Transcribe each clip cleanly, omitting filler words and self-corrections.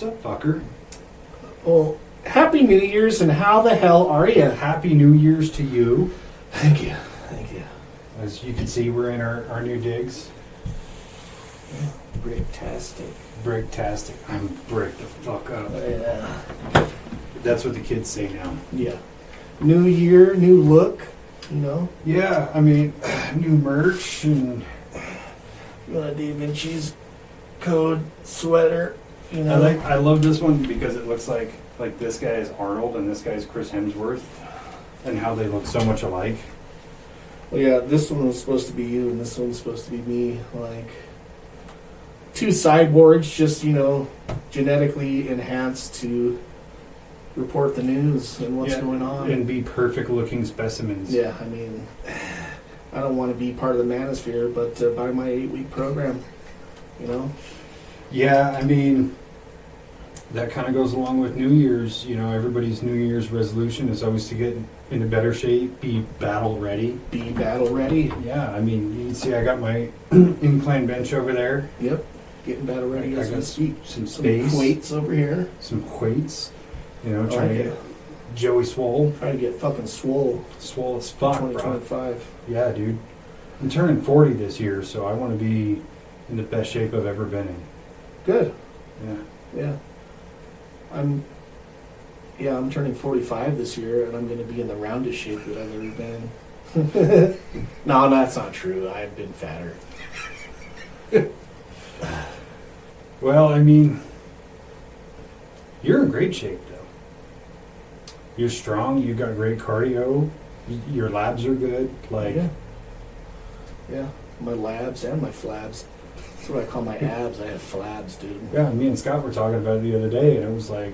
What's up, fucker? Well, Happy New Year's, and how the hell are you? Happy New Year's to you. Thank you. Thank you. As you can see, we're in our new digs. Bricktastic. Bricktastic. I'm bricked the fuck up. Yeah. That's what the kids say now. Yeah. New year, new look, you know? Yeah, I mean, new merch and... You want a Dave-inci's code sweater, you know? I love this one because it looks like this guy is Arnold and this guy is Chris Hemsworth, and how they look so much alike. Well, yeah, this one was supposed to be you, and this one's supposed to be me. Like, two cyborgs just, you know, genetically enhanced to report the news and what's going on. And be perfect-looking specimens. Yeah, I mean, I don't want to be part of the manosphere, but by my 8-week program, you know? Yeah, I mean, that kind of goes along with New Year's. You know, everybody's New Year's resolution is always to get into better shape, be battle ready. Be battle ready. Yeah, I mean, you can see I got my incline bench over there. Yep, getting battle ready I as we got speak. some space. Weights over here. Some weights. You know, trying to get Joey swole. Trying to get fucking swole. Swole as fuck, 2025. bro. Yeah, dude. I'm turning 40 this year, so I want to be in the best shape I've ever been in. Good. Yeah. Yeah. I'm turning 45 this year, and I'm going to be in the roundest shape that I've ever been. No, that's not true. I've been fatter. Well, I mean, you're in great shape, though. You're strong. You got great cardio. Your labs are good. Like, yeah, my labs and my flabs. That's what I call my abs. I have flabs, dude. Yeah, me and Scott were talking about it the other day, and it was like,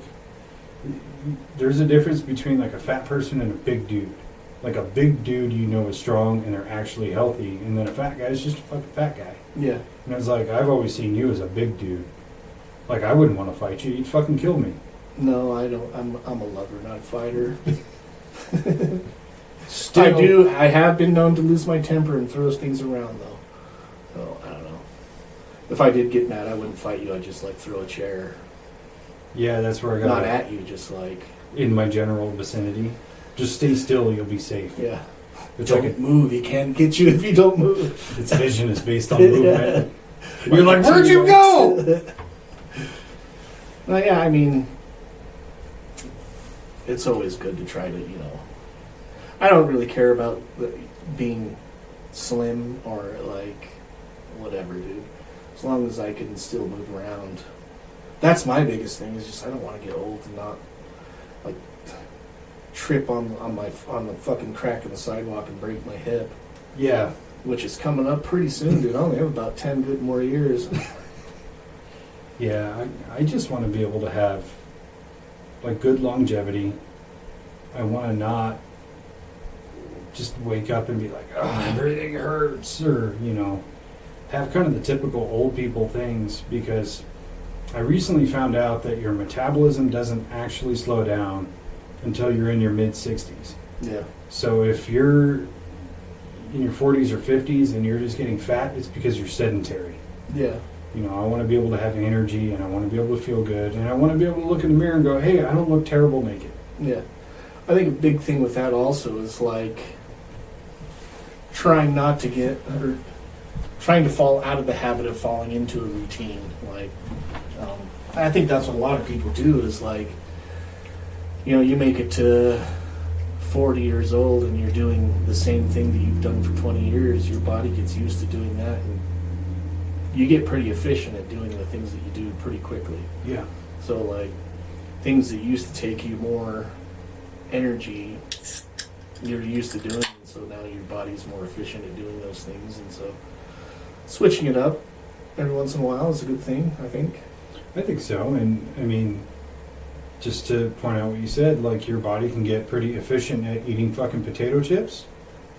there's a difference between like a fat person and a big dude. Like a big dude, you know, is strong and they're actually healthy, and then a fat guy is just a fucking fat guy. Yeah. And I was like, I've always seen you as a big dude. Like, I wouldn't want to fight you. You'd fucking kill me. No, I don't. I'm a lover, not a fighter. Still, I have been known to lose my temper and throw things around, though. So, I don't know. If I did get mad, I wouldn't fight you. I'd just, like, throw a chair. Yeah, that's where I got Not at you, just, like... in my general vicinity. Just stay still, you'll be safe. Yeah. It's don't like move. He can't get you if you don't move. its vision is based on movement. Yeah. You're like, where'd you go? Well, yeah, I mean, it's always good to try to, you know... I don't really care about being slim or, like, whatever, dude. As long as I can still move around. That's my biggest thing, is just I don't want to get old and not, like, trip on the fucking crack in the sidewalk and break my hip. Yeah. Which is coming up pretty soon, dude. I only have about 10 good more years. Yeah, I just want to be able to have, like, good longevity. I want to not just wake up and be like, oh, everything hurts, or, you know, have kind of the typical old people things, because I recently found out that your metabolism doesn't actually slow down until you're in your mid-60s. Yeah. So if you're in your 40s or 50s and you're just getting fat, it's because you're sedentary. Yeah. You know, I want to be able to have energy, and I want to be able to feel good, and I want to be able to look in the mirror and go, hey, I don't look terrible naked. Yeah. I think a big thing with that also is, like, trying to fall out of the habit of falling into a routine. Like, I think that's what a lot of people do, is, like, you know, you make it to 40 years old and you're doing the same thing that you've done for 20 years. Your body gets used to doing that, and you get pretty efficient at doing the things that you do pretty quickly. Yeah. So, like, things that used to take you more energy, you're used to doing, and so now your body's more efficient at doing those things, and so switching it up every once in a while is a good thing, I think. I think so, and I mean, just to point out what you said, like, your body can get pretty efficient at eating fucking potato chips,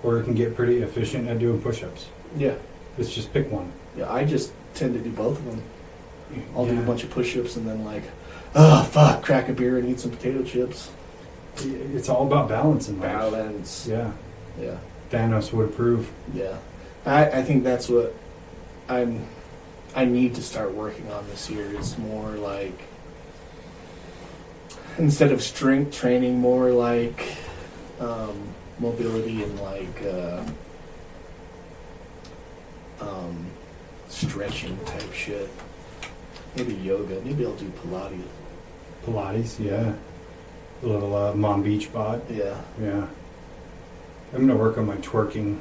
or it can get pretty efficient at doing push-ups. Yeah. Let's just pick one. Yeah, I just tend to do both of them. I'll do a Yeah. bunch of push-ups and then, like, oh, fuck, crack a beer and eat some potato chips. It's all about balance in life. Balance. Yeah. Yeah. Thanos would approve. Yeah. I think that's what I need to start working on this year, is more like instead of strength training, more like mobility and like stretching type shit. Maybe yoga. Maybe I'll do Pilates. Pilates, yeah. A little Mom Beach bod. Yeah. Yeah. I'm gonna work on my twerking.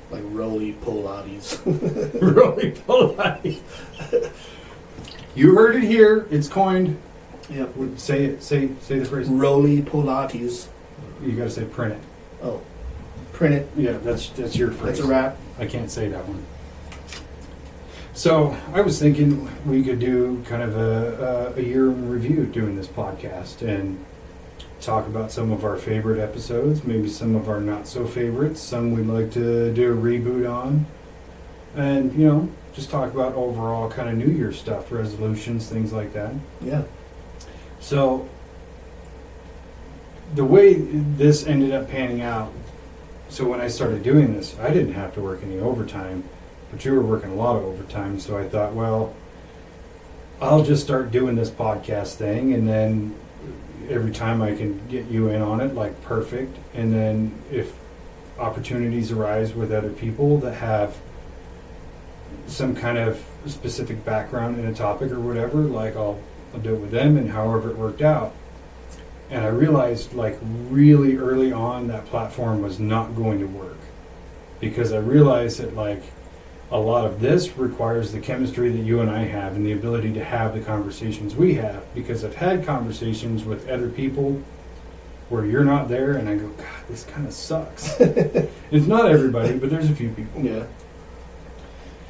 Like roly Pilates. Roly Pilates. You heard it here. It's coined. Yeah. Say it. Say the phrase. Roly Pilates. You gotta say print it. Oh. Print it. Yeah, that's your phrase. That's a wrap. I can't say that one. So I was thinking we could do kind of a year in review doing this podcast and talk about some of our favorite episodes, maybe some of our not so favorites, some we'd like to do a reboot on, and just talk about overall kind of New Year stuff, resolutions, things like that. Yeah. So the way this ended up panning out, so when I started doing this, I didn't have to work any overtime, but you were working a lot of overtime, so I thought, well, I'll just start doing this podcast thing, and then every time I can get you in on it, like, perfect. And then if opportunities arise with other people that have some kind of specific background in a topic or whatever, like, I'll do it with them, and however it worked out. And I realized, like, really early on that platform was not going to work, because I realized that, like, a lot of this requires the chemistry that you and I have and the ability to have the conversations we have, because I've had conversations with other people where you're not there and I go, God, this kind of sucks. It's not everybody, but there's a few people. Yeah.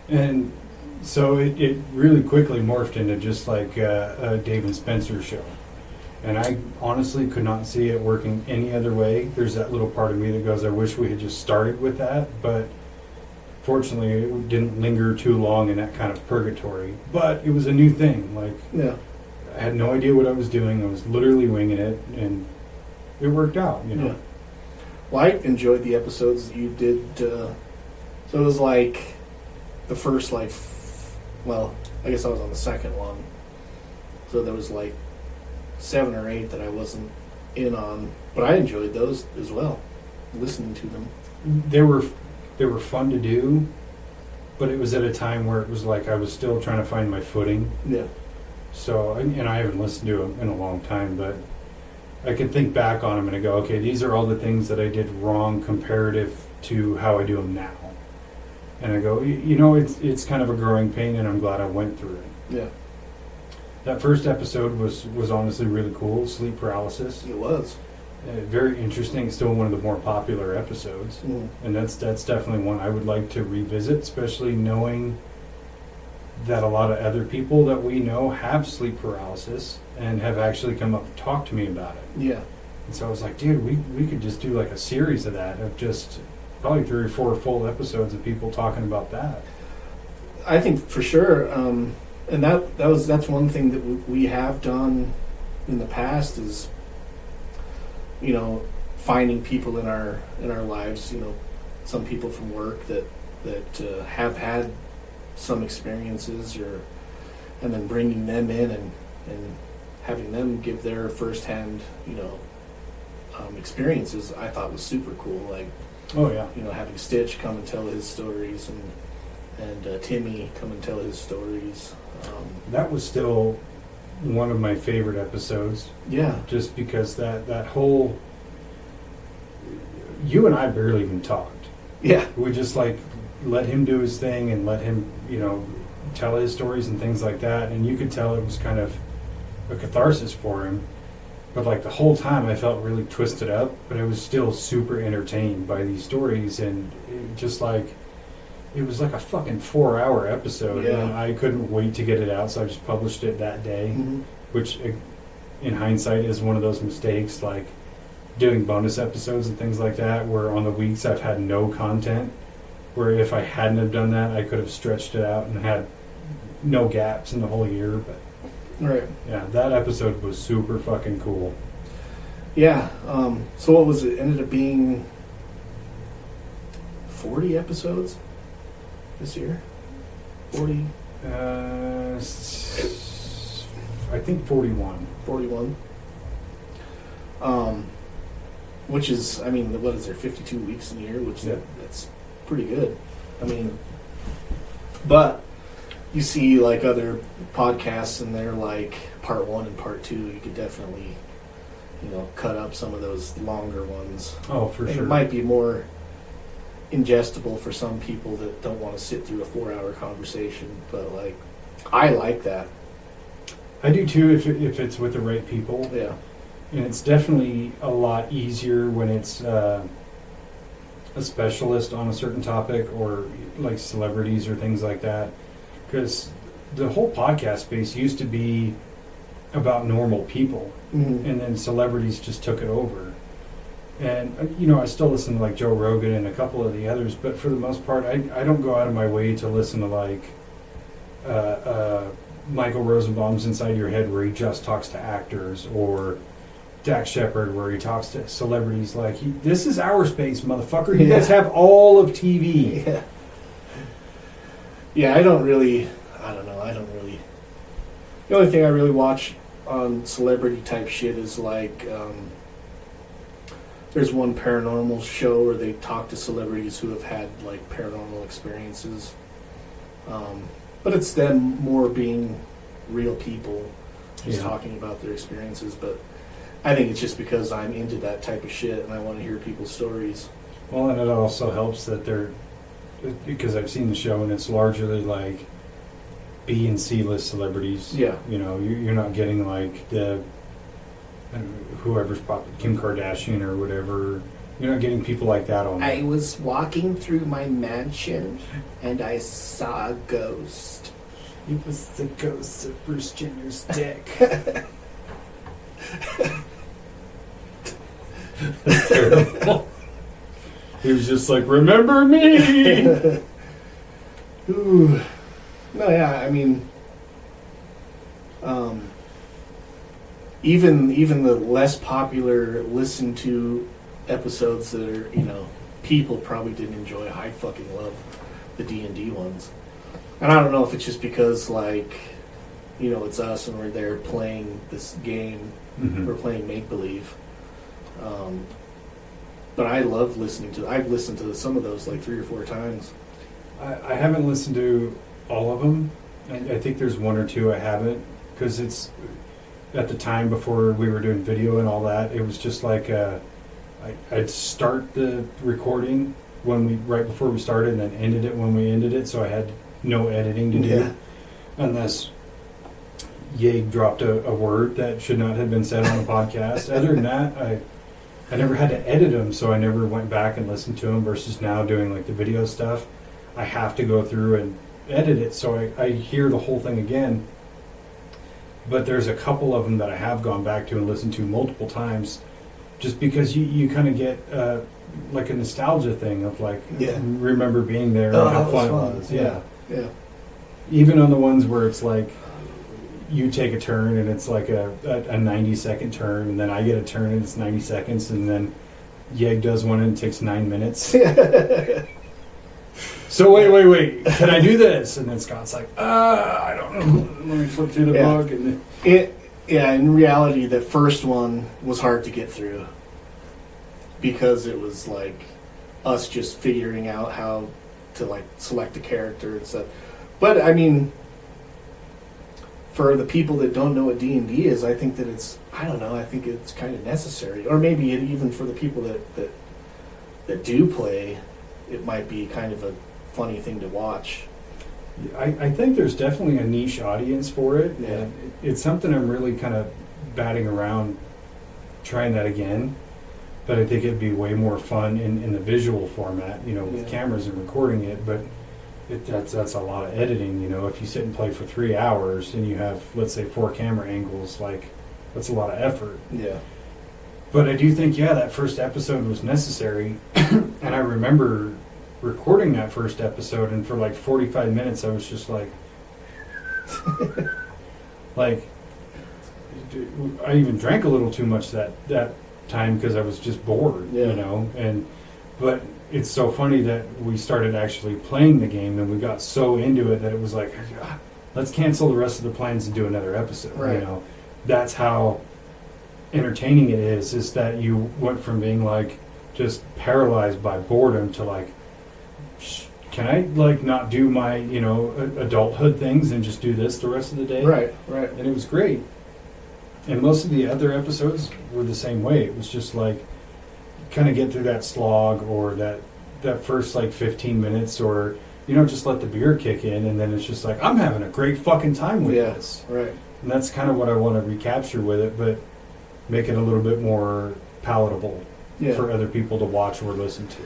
And so it really quickly morphed into just like a Dave and Spencer show. And I honestly could not see it working any other way. There's that little part of me that goes, I wish we had just started with that, but fortunately, it didn't linger too long in that kind of purgatory. But it was a new thing. Like, Yeah. I had no idea what I was doing. I was literally winging it, and it worked out, Yeah. Well, I enjoyed the episodes that you did. So it was like the first, like, well, I guess I was on the second one. So there was like 7 or 8 that I wasn't in on. But I enjoyed those as well, listening to them. They were fun to do, but it was at a time where it was like I was still trying to find my footing. Yeah. So, and I haven't listened to them in a long time, but I can think back on them and I go, okay, these are all the things that I did wrong comparative to how I do them now. And I go, it's kind of a growing pain, and I'm glad I went through it. Yeah. That first episode was honestly really cool, sleep paralysis. It was. Very interesting. It's still one of the more popular episodes. Mm. And that's definitely one I would like to revisit, especially knowing that a lot of other people that we know have sleep paralysis and have actually come up and talked to me about it. Yeah. And so I was like, dude, we could just do like a series of that, of just probably 3 or 4 full episodes of people talking about that. I think for sure, and that's one thing that we have done in the past is, finding people in our lives, some people from work that have had some experiences, and then bringing them in and having them give their firsthand, experiences. I thought was super cool. Like, Oh yeah. Having Stitch come and tell his stories, and Timmy come and tell his stories. That was still one of my favorite episodes. Yeah. Just because that whole, you and I barely even talked. Yeah. We just like let him do his thing and let him, tell his stories and things like that. And you could tell it was kind of a catharsis for him. But like the whole time I felt really twisted up, but I was still super entertained by these stories. And it was like a fucking 4-hour episode. Yeah. And I couldn't wait to get it out, so I just published it that day. Mm-hmm. Which in hindsight is one of those mistakes, like doing bonus episodes and things like that, where on the weeks I've had no content, where if I hadn't have done that, I could have stretched it out and had no gaps in the whole year. But Right. yeah, that episode was super fucking cool. Yeah. So what was it? Ended up being 40 episodes this year? 40? I think 41. 41. Which is, I mean, what is there, 52 weeks in a year, which that's pretty good. I mean, but you see like other podcasts and they're like part 1 and part 2, you could definitely, cut up some of those longer ones. Oh, for and sure. It might be more ingestible for some people that don't want to sit through a 4-hour conversation, but like, I like that. I do too, if it's with the right people. Yeah. And it's definitely a lot easier when it's a specialist on a certain topic, or like celebrities or things like that. Because the whole podcast space used to be about normal people, and then celebrities just took it over. And I still listen to like Joe Rogan and a couple of the others, but for the most part, I don't go out of my way to listen to like Michael Rosenbaum's Inside Your Head, where he just talks to actors, or Dax Shepard, where he talks to celebrities. Like, this is our space, motherfucker. You guys have all of TV. Yeah. Yeah, I don't really. The only thing I really watch on celebrity type shit is like, there's one paranormal show where they talk to celebrities who have had like paranormal experiences. But it's them more being real people, just talking about their experiences. But I think it's just because I'm into that type of shit and I want to hear people's stories. Well, and it also helps that because I've seen the show and it's largely like B and C list celebrities. Yeah. You're not getting like the whoever's popular, Kim Kardashian or whatever. You're not getting people like that on. I was walking through my mansion and I saw a ghost. It was the ghost of Bruce Jenner's dick. That's terrible. He was just like, remember me? Ooh. No, yeah, I mean, even the less popular listened to episodes that are, people probably didn't enjoy. I fucking love the D&D ones. And I don't know if it's just because, like, it's us and we're there playing this game. Mm-hmm. We're playing make-believe. But I love listening to. I've listened to some of those like 3 or 4 times. I haven't listened to all of them. I think there's 1 or 2 I haven't, because it's at the time before we were doing video and all that. It was just like I'd start the recording right before we started, and then ended it when we ended it. So I had no editing to do, unless Yeg dropped a word that should not have been said on the podcast. Other than that, I never had to edit them, so I never went back and listened to them. Versus now doing like the video stuff, I have to go through and edit it, so I hear the whole thing again. But there's a couple of them that I have gone back to and listened to multiple times, just because you kind of get like a nostalgia thing of like, remember being there and how fun it was. Yeah. Even on the ones where it's like you take a turn and it's like a 90-second turn, and then I get a turn and it's 90 seconds, and then Yeg does one and it takes 9 minutes. So wait, can I do this? And then Scott's like, I don't know. Let me flip through the book. And in reality, the first one was hard to get through because it was like us just figuring out how to like select a character and stuff. But I mean, for the people that don't know what D&D is, I think that I think it's kind of necessary. Or maybe even for the people that do play, it might be kind of a funny thing to watch. I think there's definitely a niche audience for it. Yeah. And it's something I'm really kind of batting around trying that again. But I think it'd be way more fun in the visual format, with cameras and recording it. But that's a lot of editing, If you sit and play for 3 hours and you have, let's say, 4 camera angles, like, that's a lot of effort. Yeah. But I do think, that first episode was necessary. And I remember recording that first episode, and for like 45 minutes I was just like like I even drank a little too much that time because I was just bored, but it's so funny that we started actually playing the game and we got so into it that it was like, let's cancel the rest of the plans and do another episode. Right. That's how entertaining it is that you went from being like just paralyzed by boredom to like, can I like not do my adulthood things and just do this the rest of the day? Right. And it was great. And most of the other episodes were the same way. It was just like kind of get through that slog or that first like 15 minutes or just let the beer kick in, and then it's just like I'm having a great fucking time with this. Right. And that's kind of what I want to recapture with it, but make it a little bit more palatable for other people to watch or listen to.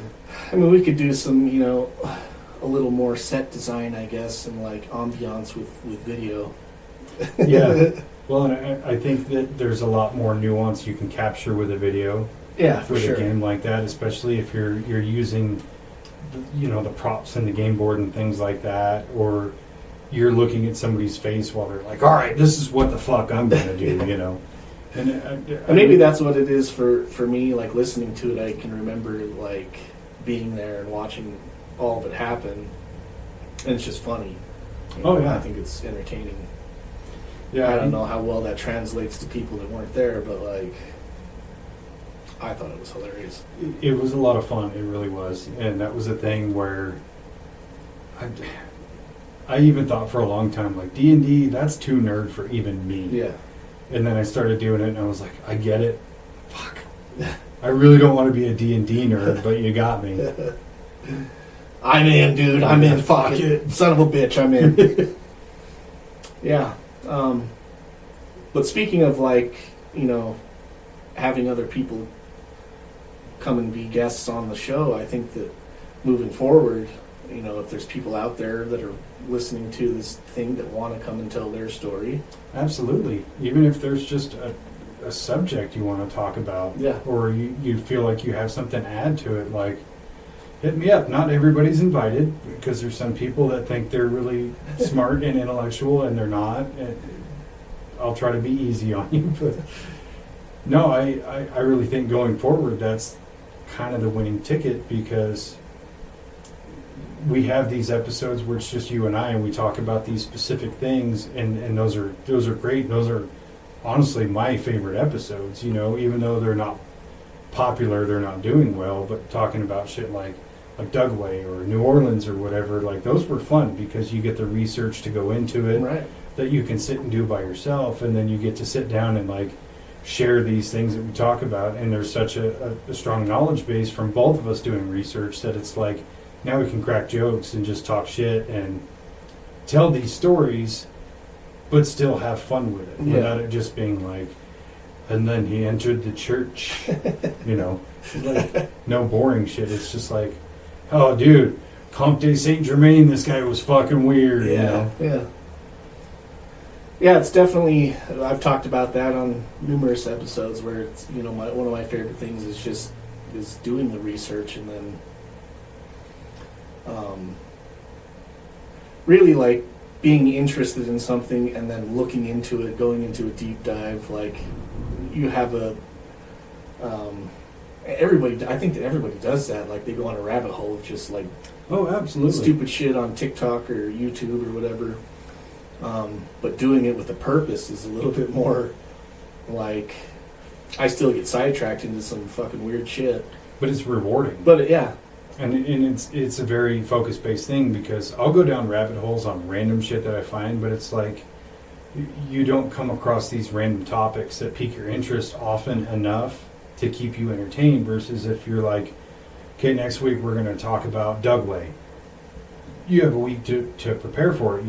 I mean, we could do some, a little more set design, I guess, and like ambiance with video. Yeah. Well, and I think that there's a lot more nuance you can capture with a video. Yeah, for with sure. a game like that, especially if you're using, the props in the game board and things like that, or you're looking at somebody's face while they're like, "All right, this is what the fuck I'm gonna do," And maybe that's what it is for me. Like listening to it, I can remember like being there and watching all of it happen, and it's just funny. I think it's entertaining. Yeah, I don't know how well that translates to people that weren't there, but like, I thought it was hilarious. It was a lot of fun. It really was, and that was a thing where I even thought for a long time like D&D, that's too nerd for even me. Yeah. And then I started doing it, and I was like, I get it. Fuck. I really don't want to be a D&D nerd, but you got me. I'm in, dude. I'm in. Fuck it. Son of a bitch, I'm in. Yeah. But speaking of like, having other people come and be guests on the show, I think that moving forward, if there's people out there that are listening to this thing that want to come and tell their story. Absolutely. Even if there's just a subject you want to talk about, or you feel like you have something to add to it, like, hit me up. Not everybody's invited, because there's some people that think they're really smart and intellectual, and they're not. And I'll try to be easy on you, but no, I really think going forward, that's kind of the winning ticket, because we have these episodes where it's just you and I, and we talk about these specific things, and those are great. Those are honestly my favorite episodes, even though they're not popular, they're not doing well, but talking about shit like Dugway or New Orleans or whatever, like those were fun because you get the research to go into it, right, that you can sit and do by yourself, and then you get to sit down and like share these things that we talk about, and there's such a strong knowledge base from both of us doing research that it's like now we can crack jokes and just talk shit and tell these stories, but still have fun with it without it just being like, and then he entered the church, like no boring shit. It's just like, oh dude, Comte Saint Germain, this guy was fucking weird. Yeah, it's definitely, I've talked about that on numerous episodes where it's, one of my favorite things is doing the research, and then really like being interested in something and then looking into it, going into a deep dive. Like you have I think that everybody does that. Like they go on a rabbit hole of just like, oh, absolutely, stupid shit on TikTok or YouTube or whatever. But doing it with a purpose is a little bit more like, I still get sidetracked into some fucking weird shit. But it's rewarding. But yeah. And it's a very focus-based thing, because I'll go down rabbit holes on random shit that I find, but it's like you don't come across these random topics that pique your interest often enough to keep you entertained, versus if you're like, okay, next week we're going to talk about Dugway. You have a week to prepare for it,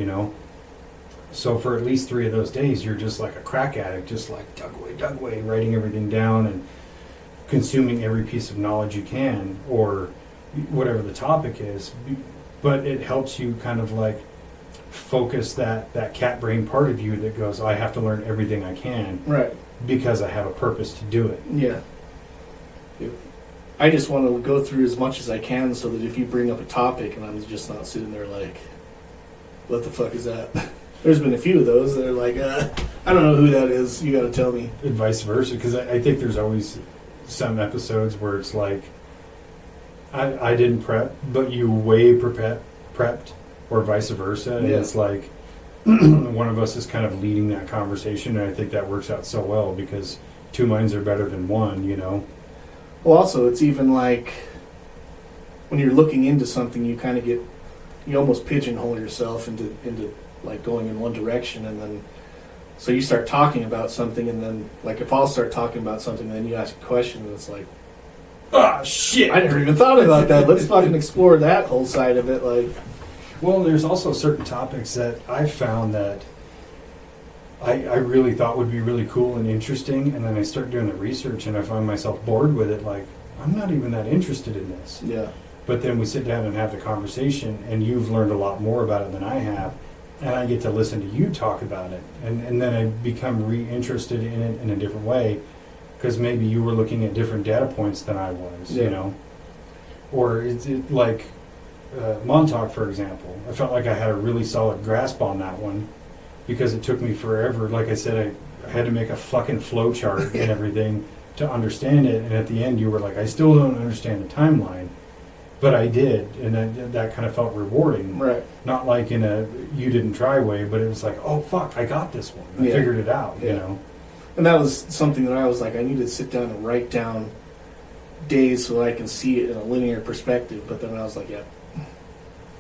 So for at least 3 of those days, you're just like a crack addict, just like Dugway, writing everything down and consuming every piece of knowledge you can, or whatever the topic is. But it helps you kind of like focus that cat brain part of you that goes, I have to learn everything I can, right, because I have a purpose to do it. Yeah. I just want to go through as much as I can, so that if you bring up a topic and I'm just not sitting there like, what the fuck is that? There's been a few of those that are like, I don't know who that is, you gotta tell me. And vice versa, because I think there's always some episodes where it's like, I didn't prep, but you way prepped, or vice versa. And it's like, one of us is kind of leading that conversation, and I think that works out so well, because two minds are better than one, you know. Well, also, it's even like when you're looking into something, you kind of get, you almost pigeonhole yourself into like going in one direction, and then so you start talking about something, and then like if I'll start talking about something, then you ask a question, and it's like, Ah, shit! I never even thought about that. Let's fucking explore that whole side of it. Like, Well, there's also certain topics that I found that I really thought would be really cool and interesting, and then I start doing the research and I find myself bored with it. Like, I'm not even that interested in this. yeah, But then we sit down and have the conversation, and you've learned a lot more about it than I have, and I get to listen to you talk about it, and then I become re-interested in it in a different way, because maybe you were looking at different data points than I was, Yeah. you know? Or it's like Montauk, for example. I felt like I had a really solid grasp on that one, because it took me forever. Like I said, I had to make a fucking flow chart and everything to understand it, and at the end you were like, I still don't understand the timeline. But I did, and that kind of felt rewarding. right. Not like in a you didn't try way, but it was like, oh fuck, I got this one. I Yeah. figured it out, you Yeah. know. And that was something that I was like, I need to sit down and write down days so I can see it in a linear perspective. But then I was like, yeah,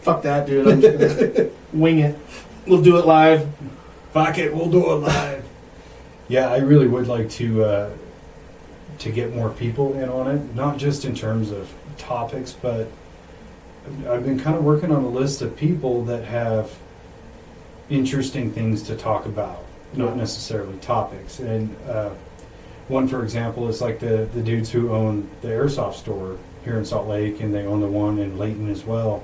fuck that, dude. I'm just gonna wing it. We'll do it live. Fuck it, we'll do it live. Yeah, I really would like to get more people in on it, not just in terms of topics, but I've been kind of working on a list of people that have interesting things to talk about, not necessarily topics. And one, for example, is like the dudes who own the airsoft store here in Salt Lake, and they own the one in Layton as well.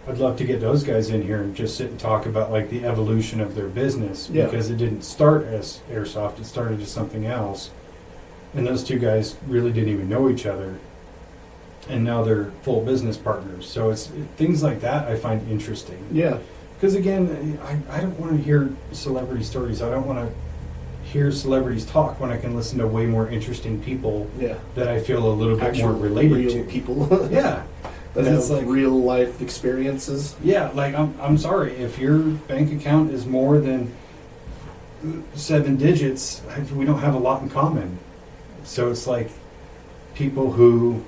I'd love to get those guys in here and just sit and talk about like the evolution of their business, Yeah. because it didn't start as airsoft, it started as something else. And those two guys really didn't even know each other, and now they're full business partners. So it's things like that I find interesting. Yeah. Because again, I don't want to hear celebrity stories. I don't want to hear celebrities talk when I can listen to way more interesting people Yeah. that I feel a little bit Actual more related real to. people. Yeah. That It's have like- real life experiences. Yeah, like I'm sorry, if your bank account is more than 7 digits, we don't have a lot in common. So it's like people who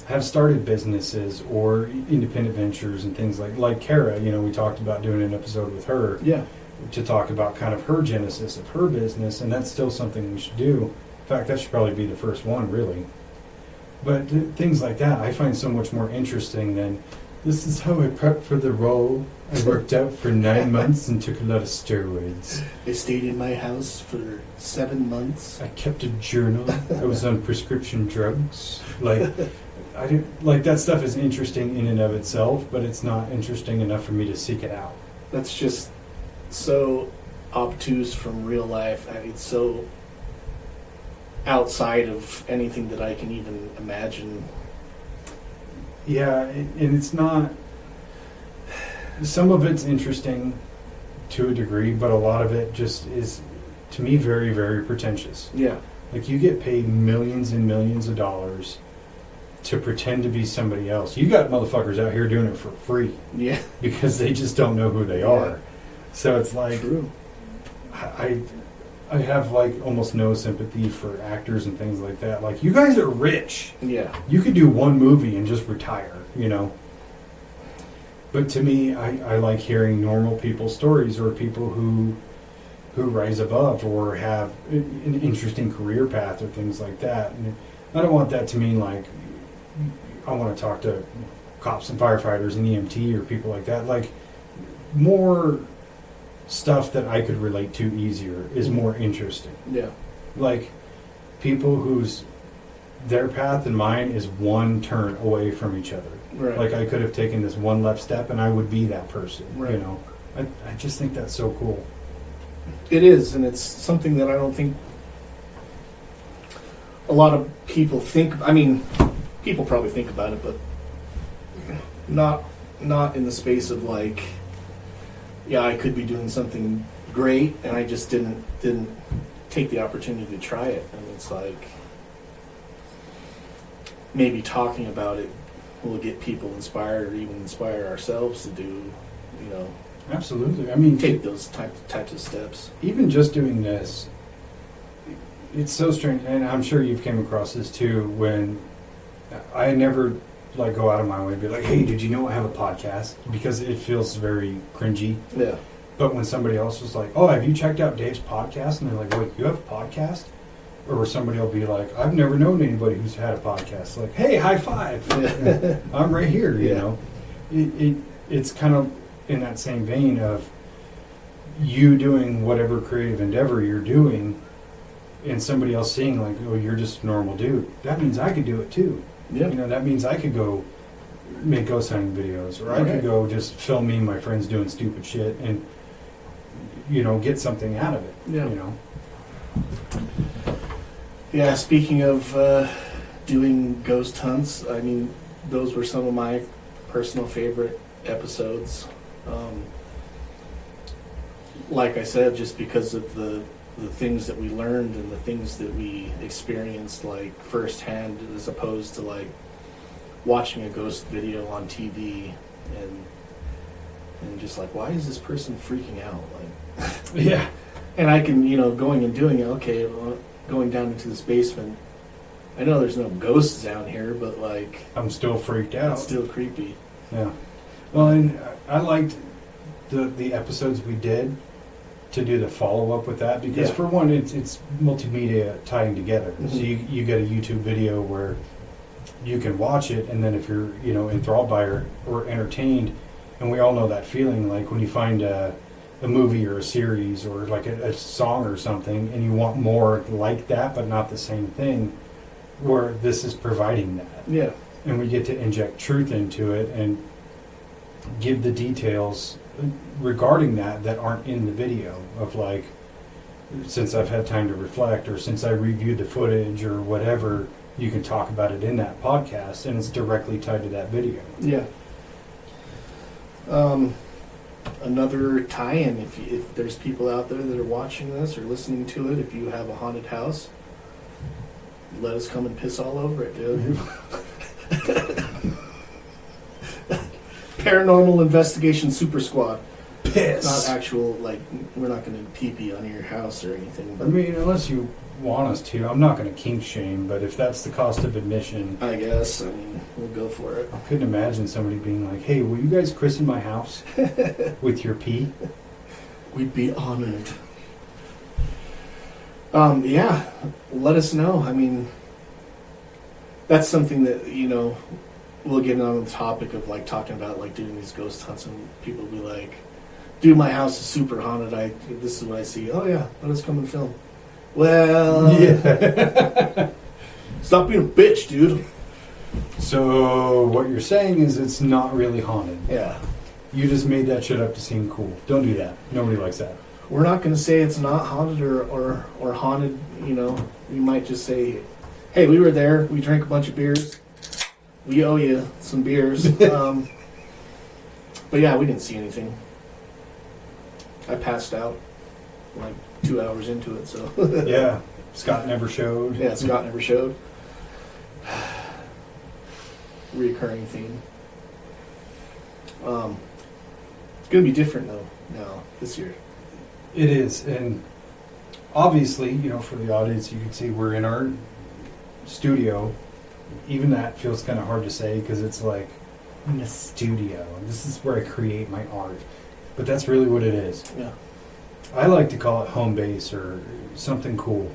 have started businesses or independent ventures and things like Kara, you know, we talked about doing an episode with her Yeah. to talk about kind of her genesis of her business, and that's still something we should do. In fact, that should probably be the first one, really. But things like that I find so much more interesting than, this is how I prepped for the role. I worked out for 9 months and took a lot of steroids. I stayed in my house for 7 months. I kept a journal. I was on prescription drugs. Like, I didn't, like that stuff is interesting in and of itself, but it's not interesting enough for me to seek it out. That's just so obtuse from real life. I mean, it's so outside of anything that I can even imagine. Yeah, and it's not. Some of it's interesting to a degree, but a lot of it just is, to me, very, very pretentious. Yeah. Like, you get paid millions and millions of dollars to pretend to be somebody else. You got motherfuckers out here doing it for free Yeah. because they just don't know who they are. So it's like, True. I have like almost no sympathy for actors and things like that. Like, you guys are rich. Yeah. You could do one movie and just retire, you know. But to me, I like hearing normal people's stories, or people who rise above or have an interesting career path or things like that. And I don't want that to mean like I want to talk to cops and firefighters and EMT or people like that. Like, more stuff that I could relate to easier is more interesting. Yeah. Like, people whose their path and mine is one turn away from each other. Right. Like, I could have taken this one left step and I would be that person. Right. You know, I just think that's so cool. It is, and it's something that I don't think a lot of people think. I mean, people probably think about it, but not in the space of like, yeah, I could be doing something great, and I just didn't take the opportunity to try it. And it's like, maybe talking about it will get people inspired, or even inspire ourselves to do, you know, Absolutely. I mean, take those types of steps. even just doing this, it's so strange, and I'm sure you've came across this too. When I never like go out of my way to be like, "Hey, did you know I have a podcast?" Because it feels very cringy. Yeah. But when somebody else was like, "Oh, have you checked out Dave's podcast?" and they're like, "Wait, you have a podcast?" Or somebody will be like, "I've never known anybody who's had a podcast." Like, "Hey, high five! Yeah. I'm right here." You Yeah. know, it's kind of in that same vein of you doing whatever creative endeavor you're doing, and somebody else seeing like, "Oh, you're just a normal dude." That means I could do it too. Yeah. You know, that means I could go make ghost hunting videos, or I Okay. could go just film me and my friends doing stupid shit and, you know, get something out of it. Yeah. You know? Yeah, speaking of doing ghost hunts, I mean, those were some of my personal favorite episodes. Like I said, just because of the things that we learned and the things that we experienced, like, firsthand, as opposed to, like, watching a ghost video on TV and just like, why is this person freaking out? Like, Yeah. and I can, you know, going and doing it, okay, well, going down into this basement, I know there's no ghosts down here, but, like, I'm still freaked out. it's still creepy. Yeah. Well, and I liked the episodes we did to do the follow-up with that, because Yeah. for one, it's multimedia tying together. Mhm. So you get a YouTube video where you can watch it, and then if you're, you know, enthralled by it or entertained, and we all know that feeling, like when you find a movie or a series or like a song or something, and you want more like that but not the same thing, where this is providing that. Yeah. And we get to inject truth into it and give the details regarding that aren't in the video, of like, since I've had time to reflect, or since I reviewed the footage or whatever, you can talk about it in that podcast, and it's directly tied to that video. Yeah. Another tie-in, if there's people out there that are watching this or listening to it, if you have a haunted house, let us come and piss all over it, dude. Paranormal Investigation Super Squad. Piss! Not actual, like, we're not going to pee-pee on your house or anything. I But mean, unless you want us to. I'm not going to kink shame, but if that's the cost of admission, I guess, I mean, we'll go for it. I couldn't imagine somebody being like, "Hey, will you guys christen my house with your pee?" We'd be honored. Yeah, let us know. I mean, that's something that, you know, we'll get on the topic of, like, talking about, like, doing these ghost hunts, and people will be like, "Dude, my house is super haunted. This is what I see." "Oh yeah, let us come and film." Well, Yeah. stop being a bitch, dude. So what you're saying is it's not really haunted. Yeah, You just made that shit up to seem cool. Don't do that. Nobody likes that. we're not going to say it's not haunted or haunted. You know, we might just say, "Hey, we were there. We drank a bunch of beers. We owe you some beers." But yeah, we didn't see anything. I passed out like 2 hours into it, so Yeah. Scott never showed. yeah, Scott never showed. Reoccurring theme. It's gonna be different though now this year. It is. And obviously, you know, for the audience, you can see we're in our studio. Even that feels kind of hard to say, because it's like, I'm in a studio. This is where I create my art. But that's really what it is. Yeah. I like to call it home base or something cool,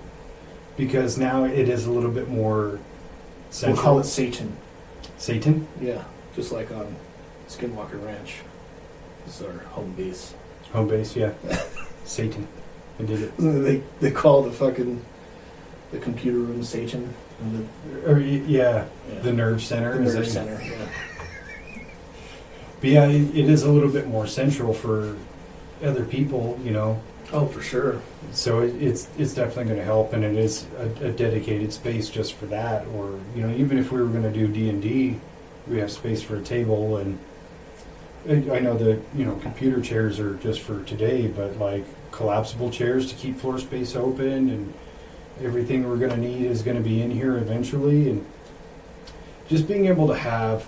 because now it is a little bit more central. We'll call it Satan. Satan? Yeah, just like on Skinwalker Ranch. This is our home base. Home base, yeah. Satan. I did it. They call the computer room Satan. And Yeah, yeah. the nerve center. the is nerve it? center. Yeah. But yeah, it is a little bit more central for other people, you know. Oh, for sure. So it's definitely going to help, and it is a dedicated space just for that. Or, you know, even if we were going to do D&D, we have space for a table, and I know that, you know, computer chairs are just for today, but like collapsible chairs to keep floor space open, and everything we're going to need is going to be in here eventually, and just being able to have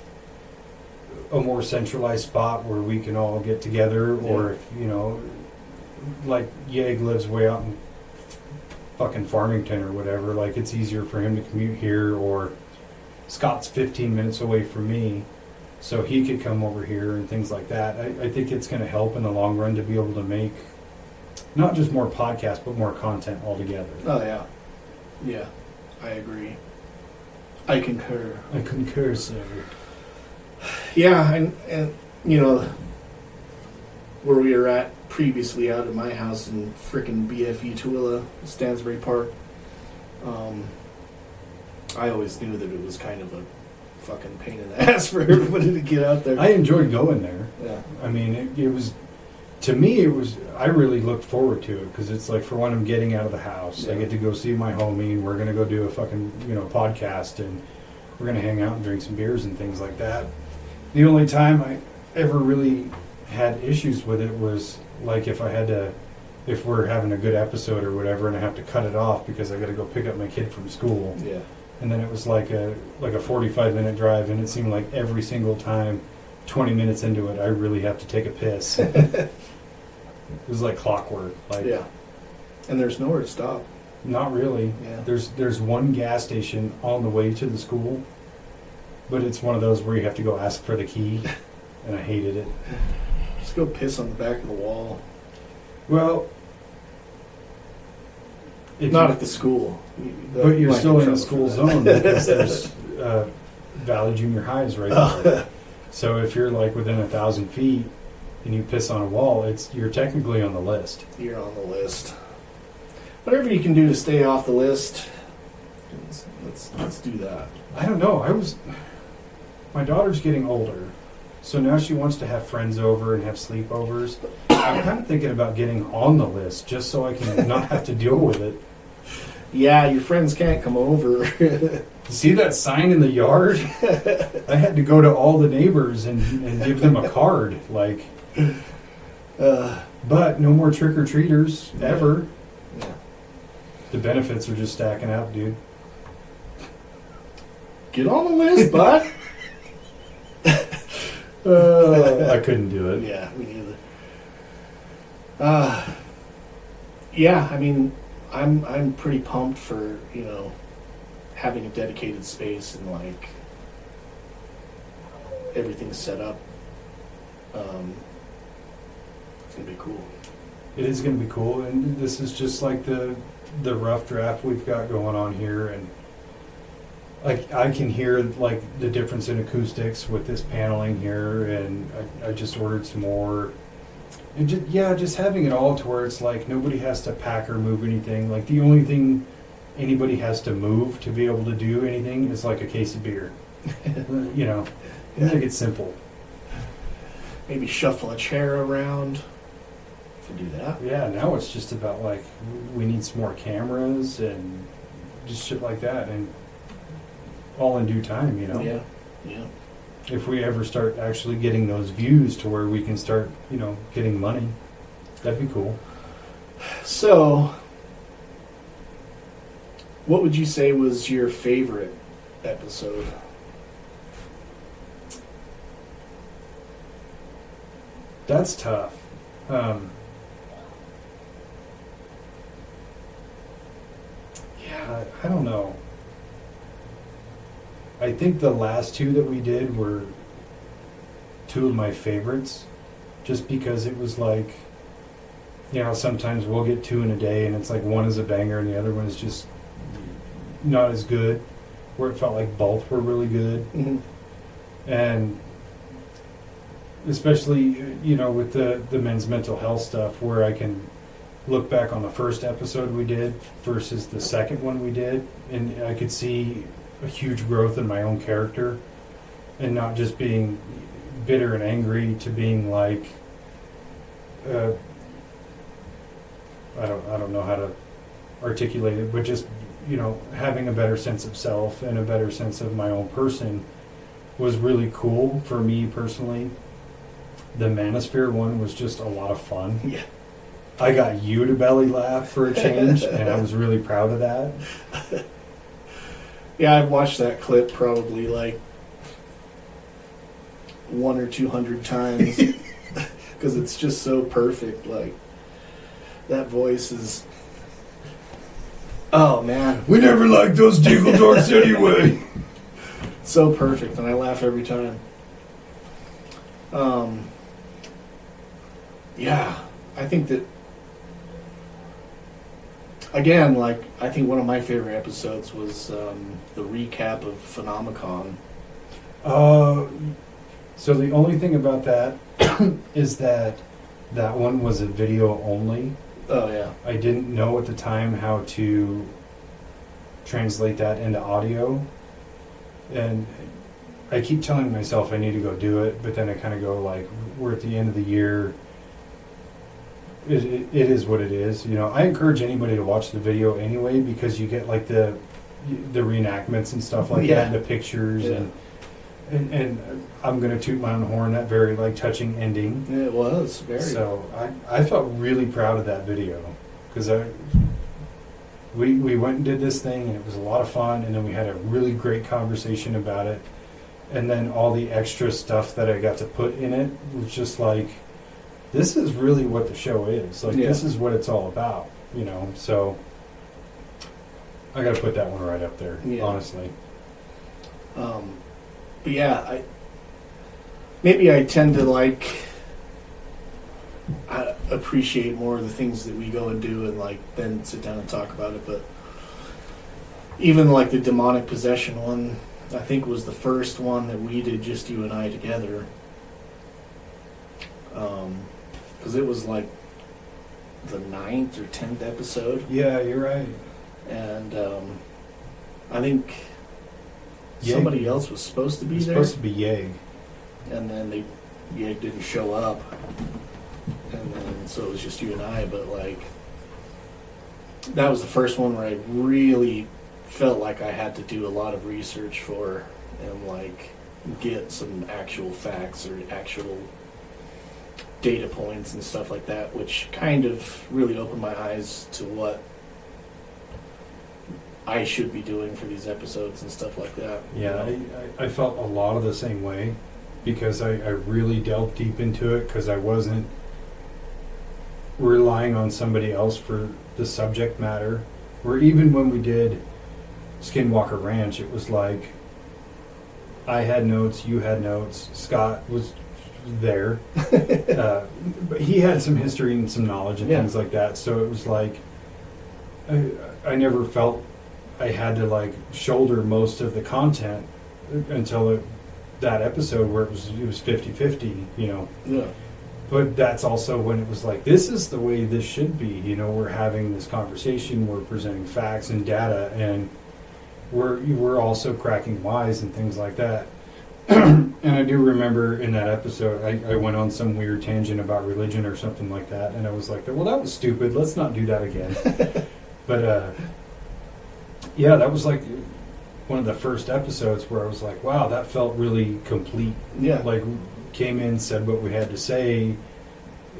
a more centralized spot where we can all get together, or if, you know, like Yeg lives way out in fucking Farmington or whatever, like it's easier for him to commute here, or Scott's 15 minutes away from me, so he could come over here and things like that. I think it's going to help in the long run to be able to make not just more podcasts, but more content altogether. Oh, yeah. Yeah, I agree. I concur. I concur, sir. Yeah, and you know, where we were at previously out at my house in frickin' BFE Tooele, Stansbury Park, I always knew that it was kind of a fucking pain in the ass for everybody to get out there. I enjoyed going there. Yeah. I mean, it was, to me, I really looked forward to it, because it's like, for one, I'm getting out of the house. Yeah. I get to go see my homie, and we're going to go do a fucking, podcast, and we're going to hang out and drink some beers and things like that. The only time I ever really had issues with it was like if we're having a good episode or whatever, and I have to cut it off because I got to go pick up my kid from school. Yeah. And then it was like a 45-minute drive, and it seemed like every single time, 20 minutes into it, I really have to take a piss. It was like clockwork. Like, yeah. And there's nowhere to stop. Not really. Yeah. There's one gas station on the way to the school, but it's one of those where you have to go ask for the key, and I hated it. Just go piss on the back of the wall. Well, Not at the school. But you're still in the school zone, because there's Valley Junior High is right there. So if you're like within 1,000 feet and you piss on a wall, you're technically on the list. You're on the list. Whatever you can do to stay off the list, let's do that. I don't know. My daughter's getting older, so now she wants to have friends over and have sleepovers. I'm kind of thinking about getting on the list just so I can not have to deal with it. Yeah, your friends can't come over. See that sign in the yard? I had to go to all the neighbors and give them a card, like. But no more trick-or-treaters, ever. Yeah. The benefits are just stacking up, dude. Get on the list, bud. I couldn't do it. Yeah, me neither. Yeah, I mean, I'm pretty pumped for, having a dedicated space and like everything's set up. It's gonna be cool. It is going to be cool, and this is just like the rough draft we've got going on here, and like I can hear like the difference in acoustics with this paneling here, and I just ordered some more. And just having it all to where it's like nobody has to pack or move anything. Like the only thing anybody has to move to be able to do anything is like a case of beer. Make it simple. Maybe shuffle a chair around. To do that. Yeah, now it's just about like we need some more cameras and just shit like that, and all in due time, Yeah. If we ever start actually getting those views to where we can start, getting money, that'd be cool. So, what would you say was your favorite episode? That's tough. I don't know. I think the last two that we did were two of my favorites, just because it was like, sometimes we'll get two in a day and it's like one is a banger and the other one is just not as good, where it felt like both were really good. Mm-hmm. And especially, with the men's mental health stuff, where I can look back on the first episode we did versus the second one we did, and I could see a huge growth in my own character, and not just being bitter and angry to being like, I don't know how to articulate it, but just, having a better sense of self and a better sense of my own person was really cool for me personally. The Manosphere one was just a lot of fun. Yeah. I got you to belly laugh for a change, and I was really proud of that. Yeah, I've watched that clip probably like 100 or 200 times because it's just so perfect. Like that voice is Oh man, We never liked those Deagle Dorks anyway. so perfect, and I laugh every time. Yeah, I think that again, like I think one of my favorite episodes was the recap of Phenomicon. So the only thing about that is that one was a video only. Oh yeah, I didn't know at the time how to translate that into audio, and I keep telling myself I need to go do it, but then I kind of go like, we're at the end of the year. It is what it is, you know. I encourage anybody to watch the video anyway, because you get like the reenactments and stuff like that, and the pictures, and I'm gonna toot my own horn. That very like touching ending. It was very. So I felt really proud of that video, because we went and did this thing, and it was a lot of fun, and then we had a really great conversation about it, and then all the extra stuff that I got to put in it was just like, this is really what the show is. Like, this is what it's all about, you know. So I got to put that one right up there, honestly. But yeah, I tend to like appreciate more of the things that we go and do, and like then sit down and talk about it. But even like the demonic possession one, I think was the first one that we did, just you and I together. Because it was like the 9th or 10th episode. Yeah, you're right. And I think somebody else was supposed to be there. Supposed to be Yeg. And then Yeg didn't show up. And then so it was just you and I. But like, that was the first one where I really felt like I had to do a lot of research for, and like get some actual facts or actual data points and stuff like that, which kind of really opened my eyes to what I should be doing for these episodes and stuff like that. Yeah, I felt a lot of the same way, because I really delved deep into it, because I wasn't relying on somebody else for the subject matter. Or even when we did Skinwalker Ranch, it was like I had notes, you had notes, Scott was there, but he had some history and some knowledge and things like that, so it was like I never felt I had to like shoulder most of the content until that episode where it was 50-50, you know. Yeah. But that's also when it was like, this is the way this should be, you know. We're having this conversation, we're presenting facts and data, and we're also cracking wise and things like that. And I do remember in that episode, I went on some weird tangent about religion or something like that, and I was like, well, that was stupid, let's not do that again. But yeah, that was like one of the first episodes where I was like, wow, that felt really complete. Yeah. Like, came in, said what we had to say,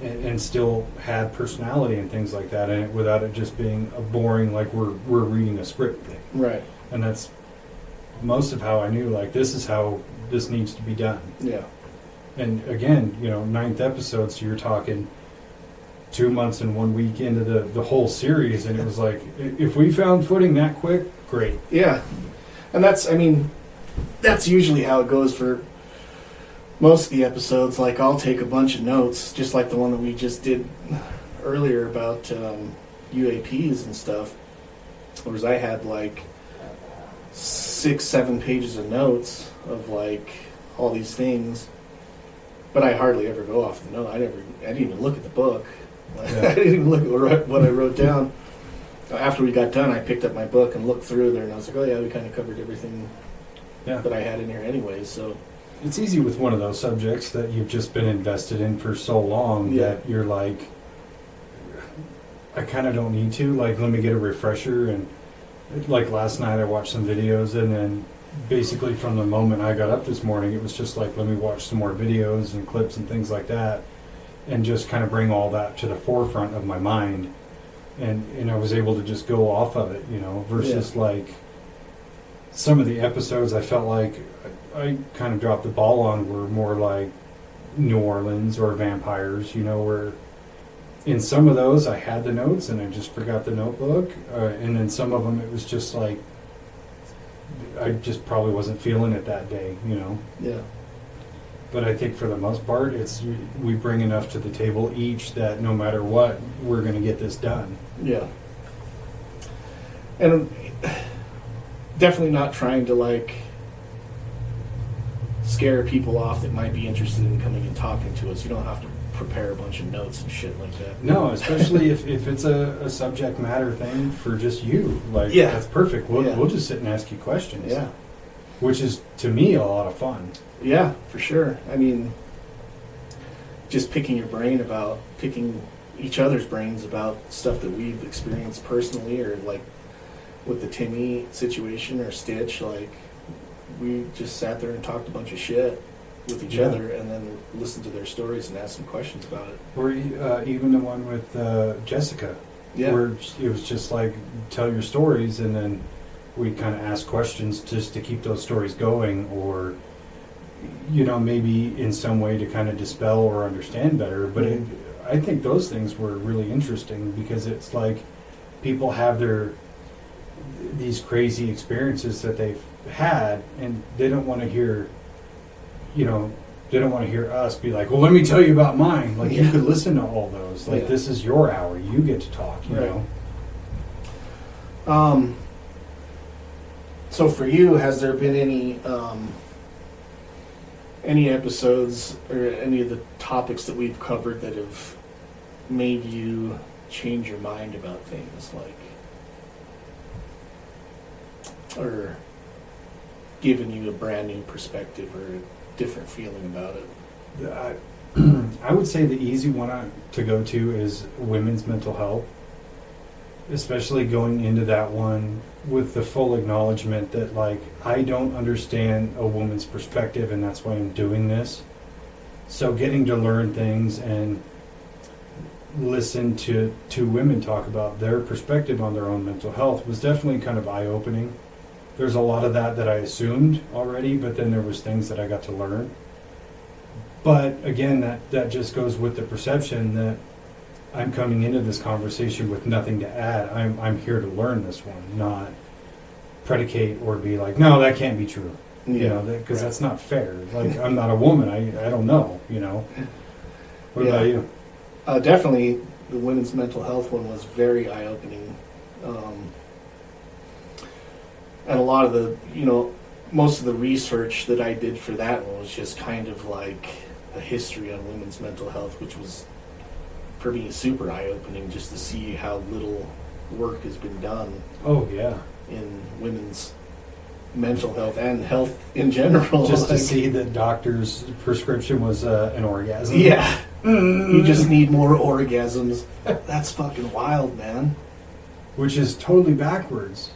and still had personality and things like that, and without it just being a boring, like we're reading a script thing. Right. And that's most of how I knew, like, this is how this needs to be done. Yeah. And again, you know, 9th episode, so you're talking 2 months and 1 week into the whole series, and it was like, if we found footing that quick, great. Yeah. And that's usually how it goes for most of the episodes. Like, I'll take a bunch of notes, just like the one that we just did earlier about UAPs and stuff. Whereas I had like 6-7 pages of notes of like all these things, but I hardly ever go off the note. I didn't even look at the book. Yeah. I didn't even look at what I wrote down. After we got done, I picked up my book and looked through there, and I was like, oh yeah, we kind of covered everything that I had in here anyways. So it's easy with one of those subjects that you've just been invested in for so long that you're like, I kind of don't need to. Like, let me get a refresher. And like last night, I watched some videos, and then basically from the moment I got up this morning, it was just like, let me watch some more videos and clips and things like that, and just kind of bring all that to the forefront of my mind. And I was able to just go off of it, you know, versus like some of the episodes I felt like I kind of dropped the ball on were more like New Orleans or vampires, you know, where in some of those, I had the notes and I just forgot the notebook. And then some of them, it was just like, I just probably wasn't feeling it that day, you know? Yeah. But I think for the most part, we bring enough to the table each that no matter what, we're going to get this done. Yeah. And definitely not trying to like scare people off that might be interested in coming and talking to us. You don't have to prepare a bunch of notes and shit like that. No, especially if it's a subject matter thing for just you. Like, yeah. That's perfect. We'll just sit and ask you questions. Yeah. Which is, to me, a lot of fun. Yeah, for sure. I mean, just picking each other's brains about stuff that we've experienced personally, or like with the Timmy situation or Stitch, like we just sat there and talked a bunch of shit with each other and then listened to their stories and asked some questions about it. Or even the one with Jessica. Yeah. Where it was just like, tell your stories, and then we kind of ask questions just to keep those stories going, or you know, maybe in some way to kind of dispel or understand better. But I think those things were really interesting because it's like people have these crazy experiences that they've had, and they don't want to hear, you know, they don't want to hear us be like, well, let me tell you about mine. Like, you could listen to all those. Like, this is your hour. You get to talk, you know? So for you, has there been any episodes or any of the topics that we've covered that have made you change your mind about things, like, or given you a brand new perspective or a different feeling about it? I would say the easy one to go to is women's mental health, especially going into that one with the full acknowledgement that, like, I don't understand a woman's perspective, and that's why I'm doing this. So getting to learn things and listen to women talk about their perspective on their own mental health was definitely kind of eye-opening. There's a lot of that I assumed already, but then there was things that I got to learn. But again, that just goes with the perception that I'm coming into this conversation with nothing to add. I'm here to learn this one, not predicate or be like, no, that can't be true. You know, because that's not fair. Like, I'm not a woman. I don't know, you know. What about you? Definitely, the women's mental health one was very eye-opening. And a lot of the, you know, most of the research that I did for that one was just kind of like a history on women's mental health, which was, for me, super eye-opening just to see how little work has been done. Oh, yeah. In women's mental health and health in general. Just to see that doctor's prescription was an orgasm. Yeah. You just need more orgasms. That's fucking wild, man. Which is totally backwards.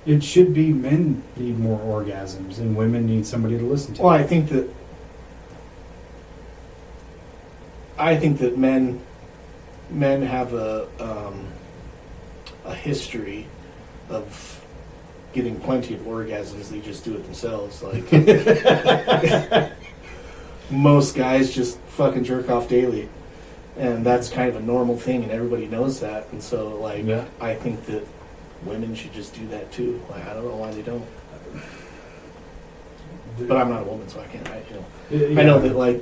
It should be men need more orgasms and women need somebody to listen to. Well, I think that men have a history of getting plenty of orgasms. They just do it themselves. Like most guys just fucking jerk off daily, and that's kind of a normal thing, and everybody knows that. And so, like, I think that women should just do that too. Like, I don't know why they don't. But I'm not a woman, so I can't. I know that, like,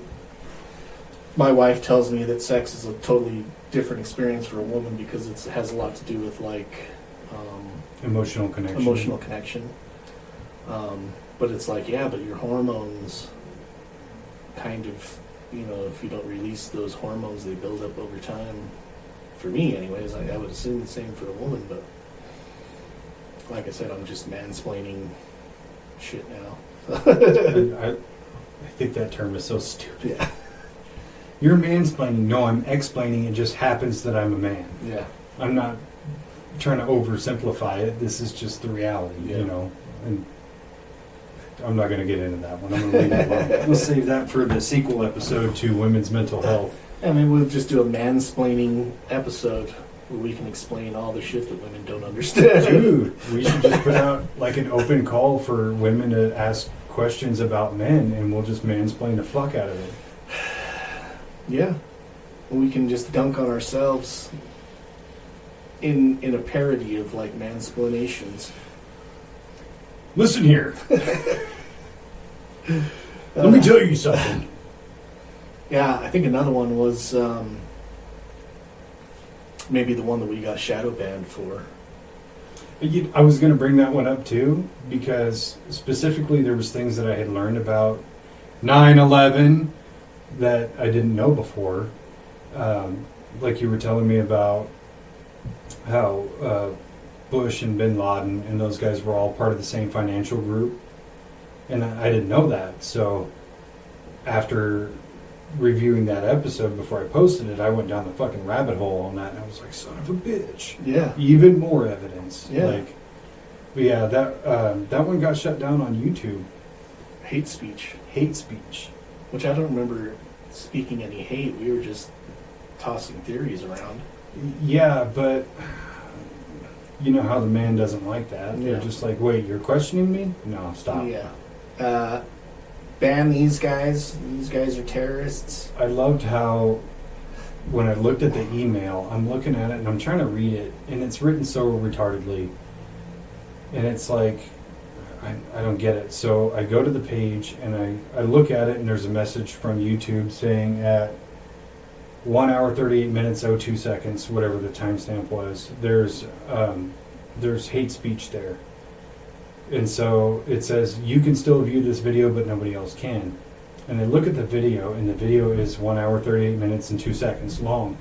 my wife tells me that sex is a totally different experience for a woman because it has a lot to do with, like, emotional connection. But it's like, yeah, but your hormones kind of, you know, if you don't release those hormones, they build up over time. For me, anyways, I would assume the same for a woman, but like I said, I'm just mansplaining shit now. I think that term is so stupid. Yeah. You're mansplaining. No, I'm explaining. It just happens that I'm a man. Yeah. I'm not trying to oversimplify it. This is just the reality, you know. And I'm not going to get into that one. I'm going to leave it alone. We'll save that for the sequel episode to women's mental health. I mean, we'll just do a mansplaining episode where we can explain all the shit that women don't understand. Dude, we should just put out like an open call for women to ask questions about men, and we'll just mansplain the fuck out of it. Yeah. we can just dunk on ourselves in a parody of like mansplanations. Listen here. Let me tell you something. Yeah, I think another one was maybe the one that we got shadow banned for. I was going to bring that one up too, because specifically there was things that I had learned about 9/11 that I didn't know before. Like you were telling me about how Bush and Bin Laden and those guys were all part of the same financial group. And I didn't know that. So after reviewing that episode before I posted it, I went down the fucking rabbit hole on that, and I was like, son of a bitch. Yeah. Even more evidence. Yeah. Like, but yeah, that one got shut down on YouTube. Hate speech. Hate speech. Which I don't remember speaking any hate. We were just tossing theories around. Yeah, but you know how the man doesn't like that. Yeah. They're just like, wait, you're questioning me? No, stop. Yeah. Ban these guys. These guys are terrorists. I loved how when I looked at the email, I'm looking at it and I'm trying to read it, and it's written so retardedly. And it's like, I don't get it. So I go to the page and I look at it, and there's a message from YouTube saying at 1 hour 38 minutes 02 seconds, whatever the timestamp was, there's hate speech there. And so it says, you can still view this video, but nobody else can. And I look at the video, and the video is 1 hour 38 minutes and 2 seconds long.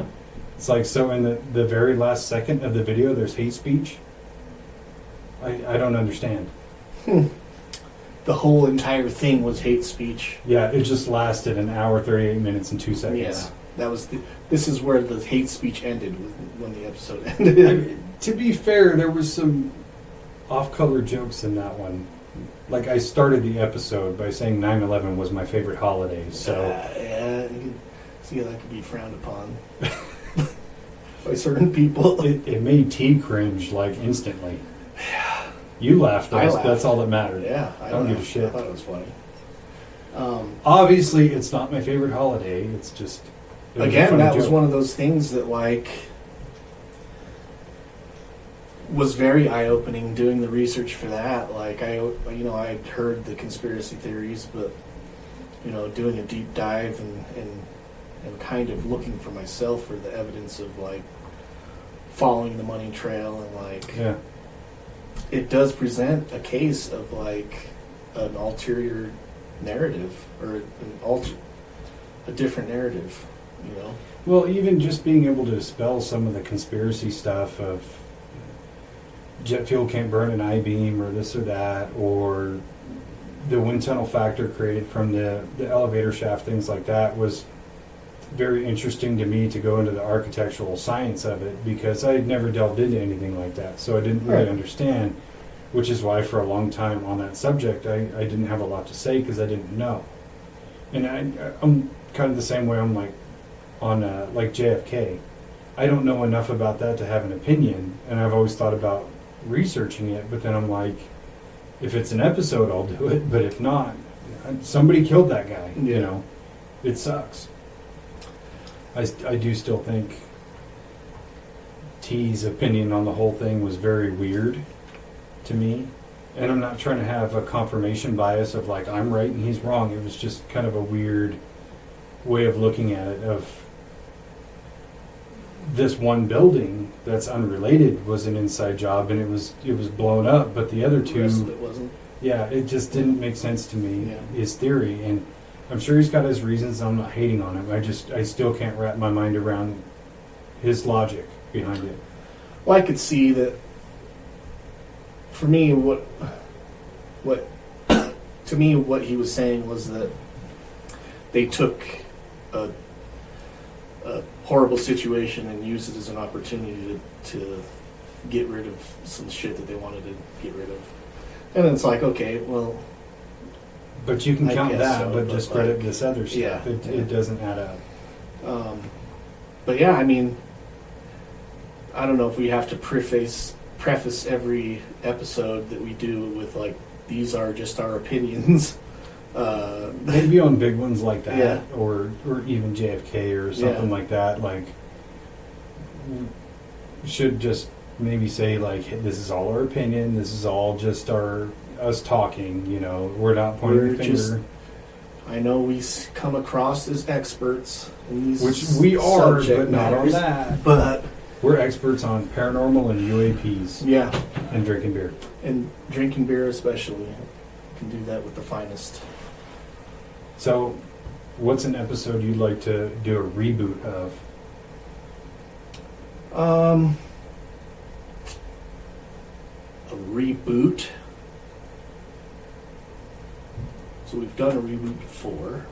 It's like, so in the very last second of the video, there's hate speech? I don't understand. The whole entire thing was hate speech. Yeah, it just lasted 1 hour 38 minutes and 2 seconds. Yeah, that was this is where the hate speech ended when the episode ended. I mean, to be fair, there was some off-color jokes in that one. Like, I started the episode by saying 9/11 was my favorite holiday, so... yeah, see, that could be frowned upon by certain people. It made T cringe, like, instantly. You laughed, that's all that mattered. Yeah, I don't give a shit. I thought it was funny. Obviously, it's not my favorite holiday, it's just... Again, that was one of those things that, like... was very eye-opening doing the research for that. Like, I'd heard the conspiracy theories, but doing a deep dive and kind of looking for myself for the evidence of like following the money trail and like it does present a case of like an ulterior narrative or a different narrative, Well, even just being able to dispel some of the conspiracy stuff of jet fuel can't burn an I-beam or this or that, or the wind tunnel factor created from the elevator shaft, things like that, was very interesting to me to go into the architectural science of it, because I had never delved into anything like that, so I didn't really understand, which is why for a long time on that subject I didn't have a lot to say because I didn't know. And I'm kind of the same way. I'm like on like JFK. I don't know enough about that to have an opinion, and I've always thought about researching it, but then I'm like, if it's an episode, I'll do it, but if not, somebody killed that guy, it sucks. I do still think T's opinion on the whole thing was very weird to me, and I'm not trying to have a confirmation bias of like I'm right and he's wrong. It was just kind of a weird way of looking at it, of this one building that's unrelated was an inside job and it was blown up, but the other two, the rest of it wasn't. Yeah, it just didn't make sense to me. Yeah. His theory, and I'm sure he's got his reasons. I'm not hating on him. I still can't wrap my mind around his logic behind it. Well, I could see that. For me, what to me what he was saying was that they took a horrible situation and used it as an opportunity to get rid of some shit that they wanted to get rid of. And it's like, okay, well... But you can count that, so, but discredit like, this other stuff. It doesn't add up. But yeah, I mean, I don't know if we have to preface every episode that we do with like, these are just our opinions. Maybe on big ones like that, Yeah. or even JFK or something like that. Like, should just maybe say like, hey, this is all our opinion. This is all just us talking. You know, we're not pointing the finger. I know we come across as experts in these, which we are, subject but not on matters, that. But We're experts on paranormal and UAPs. yeah, And drinking beer. and drinking beer especially, can do that with the finest. So, what's an episode you'd like to do a reboot of? A reboot. So we've done a reboot before.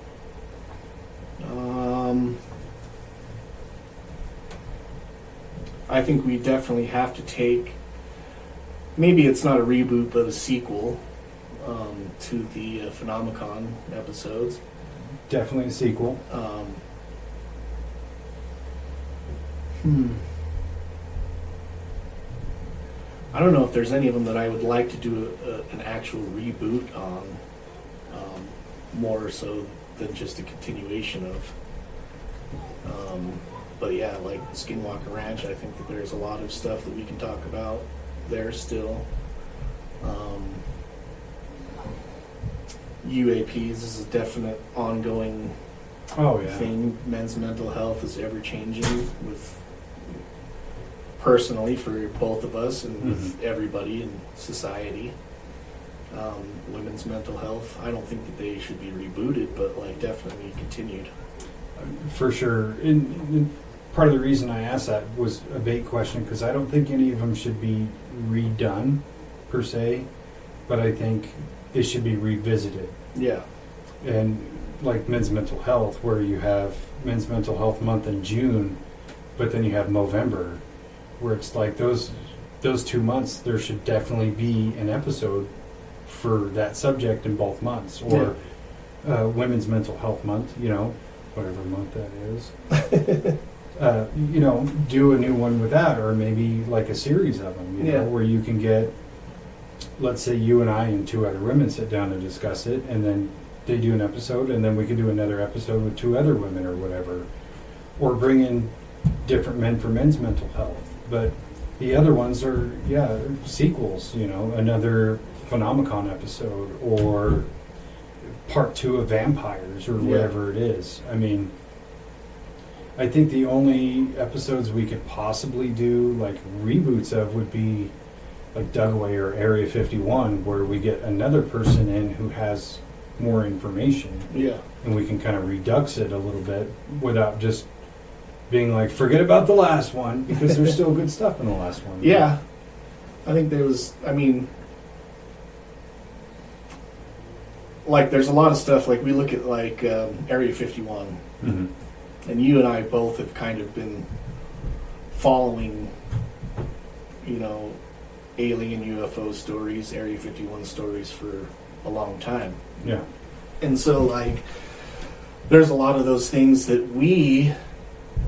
I think we definitely have to take. Maybe it's not a reboot, but a sequel to the Phenomicon episodes. Definitely a sequel. I don't know if there's any of them that I would like to do an actual reboot on, more so than just a continuation of. But yeah, like Skinwalker Ranch, I think that there's a lot of stuff that we can talk about there still. UAPs is a definite ongoing thing. Men's mental health is ever changing with personally for both of us and with everybody in society. Women's mental health, I don't think that they should be rebooted, but like definitely continued. For sure. And part of the reason I asked that was a bait question, because I don't think any of them should be redone per se, but I think it should be revisited. Yeah. And like men's mental health, where you have Men's Mental Health Month in June, but then you have November, where it's like those 2 months, there should definitely be an episode for that subject in both months. Or Women's Mental Health Month, you know, whatever month that is. You know, do a new one with that, or maybe like a series of them, you know, where you can get, let's say you and I and 2 other women sit down and discuss it, and then they do an episode, and then we could do another episode with 2 other women or whatever. Or bring in different men for men's mental health. But the other ones are, sequels, you know, another Phenomicon episode, or part 2 of Vampires, or whatever it is. I mean, I think the only episodes we could possibly do, like reboots of, would be like Dugway or Area 51, where we get another person in who has more information. Yeah. And we can kind of redux it a little bit without just being like, forget about the last one, because there's still good stuff in the last one. Yeah. I think there was, I mean, like there's a lot of stuff, like we look at like Area 51, and you and I both have kind of been following, you know, alien UFO stories, Area 51 stories for a long time. Yeah. And so like there's a lot of those things that we,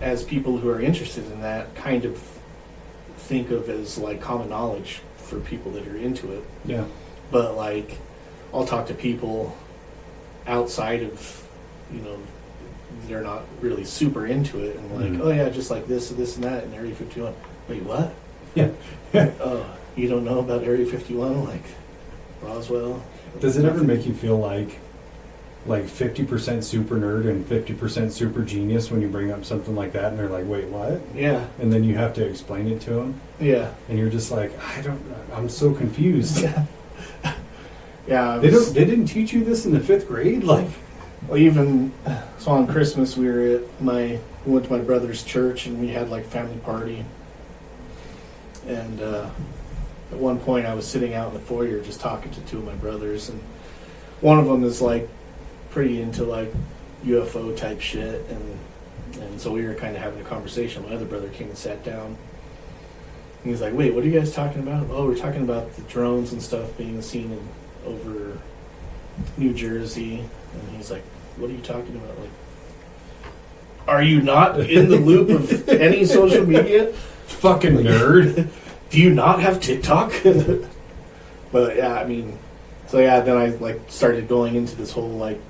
as people who are interested in that, kind of think of as like common knowledge for people that are into it. Yeah. But like I'll talk to people outside of, you know, they're not really super into it, and like, oh yeah, just like this and that in Area 51. Wait, what? Yeah. Oh, you don't know about Area 51? Like Roswell? Does it ever make you feel like 50% super nerd and 50% super genius when you bring up something like that, and they're like, wait, what? Yeah. And then you have to explain it to them. Yeah. And you're just like, I'm so confused. Yeah. Yeah. They didn't teach you this in the 5th grade? Like, well, even so on Christmas we went to my brother's church, and we had like family party. And at one point I was sitting out in the foyer just talking to 2 of my brothers, and one of them is like pretty into like UFO type shit, and so we were kind of having a conversation. My other brother came and sat down. And he's like, wait, what are you guys talking about? Oh, we're talking about the drones and stuff being seen over New Jersey. And he's like, what are you talking about? Like, are you not in the loop of any social media? fucking nerd. Do you not have TikTok? But yeah, I mean, So yeah, then I like started going into this whole like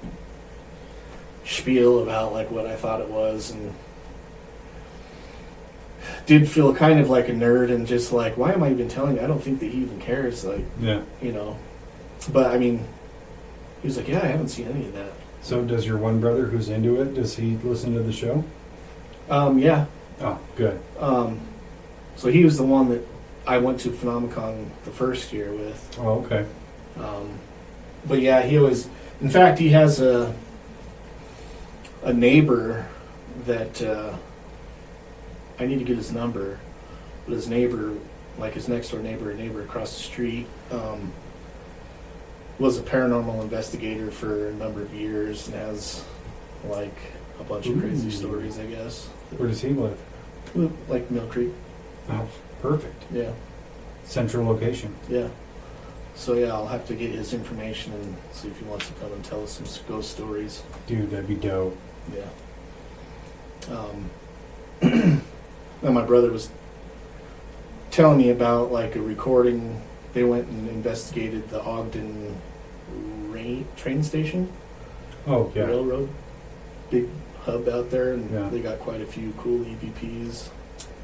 spiel about like what I thought it was, and did feel kind of like a nerd and just like, why am I even telling you? I don't think that he even cares. Like, Yeah. you know, but I mean, he was like, yeah, I haven't seen any of that. So does your one brother who's into it, does he listen to the show? Yeah. Oh, good. So he was the one that I went to Phenomicon the first year with. Oh, okay. But yeah, he was. In fact, he has a neighbor that I need to get his number. But his neighbor, like his next door neighbor, across the street, was a paranormal investigator for a number of years and has like a bunch of crazy stories, I guess. Where does he live? Like Mill Creek. Oh, perfect. Yeah. Central location. Yeah. So yeah, I'll have to get his information and see if he wants to come and tell us some ghost stories. Dude, that'd be dope. Yeah. And my brother was telling me about like a recording. They went and investigated the Ogden train station. Oh, yeah. Railroad. Big hub out there, and Yeah. they got quite a few cool EVPs.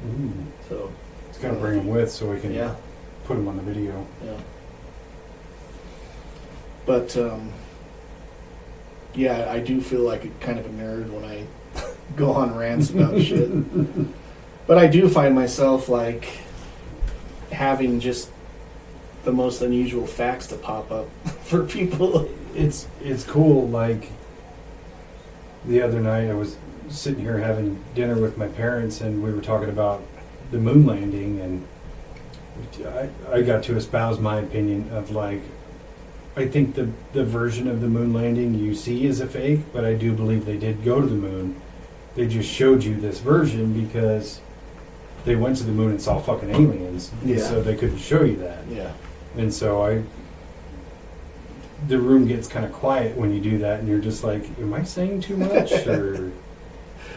Ooh. So It's got to bring him with so we can yeah. put him on the video. Yeah. But yeah, I do feel like a kind of a nerd when I go on rants about shit. But I do find myself like having just the most unusual facts to pop up for people. It's cool. Like the other night, I was sitting here having dinner with my parents, and we were talking about the moon landing, and I got to espouse my opinion of like, I think the version of the moon landing you see is a fake, but I do believe they did go to the moon. They just showed you this version because they went to the moon and saw fucking aliens, Yeah. so they couldn't show you that. Yeah. And so the room gets kind of quiet when you do that, and you're just like, am I saying too much? Or,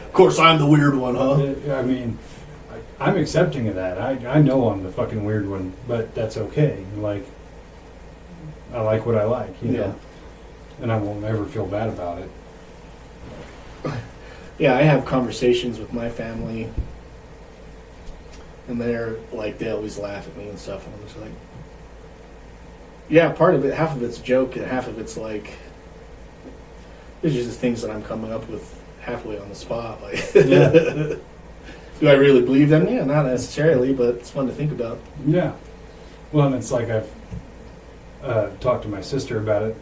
Of course, I'm the weird one, huh? I mean, I'm accepting of that. I know I'm the fucking weird one, but that's okay. Like, I like what I like, you know? And I won't ever feel bad about it. Yeah, I have conversations with my family, and they're like, they always laugh at me and stuff, and I'm just like, yeah, part of it, half of it's a joke, and half of it's like, it's just things that I'm coming up with halfway on the spot. Like, Yeah. do I really believe them? Yeah, not necessarily, but it's fun to think about. Yeah. Well, and it's like I've talked to my sister about it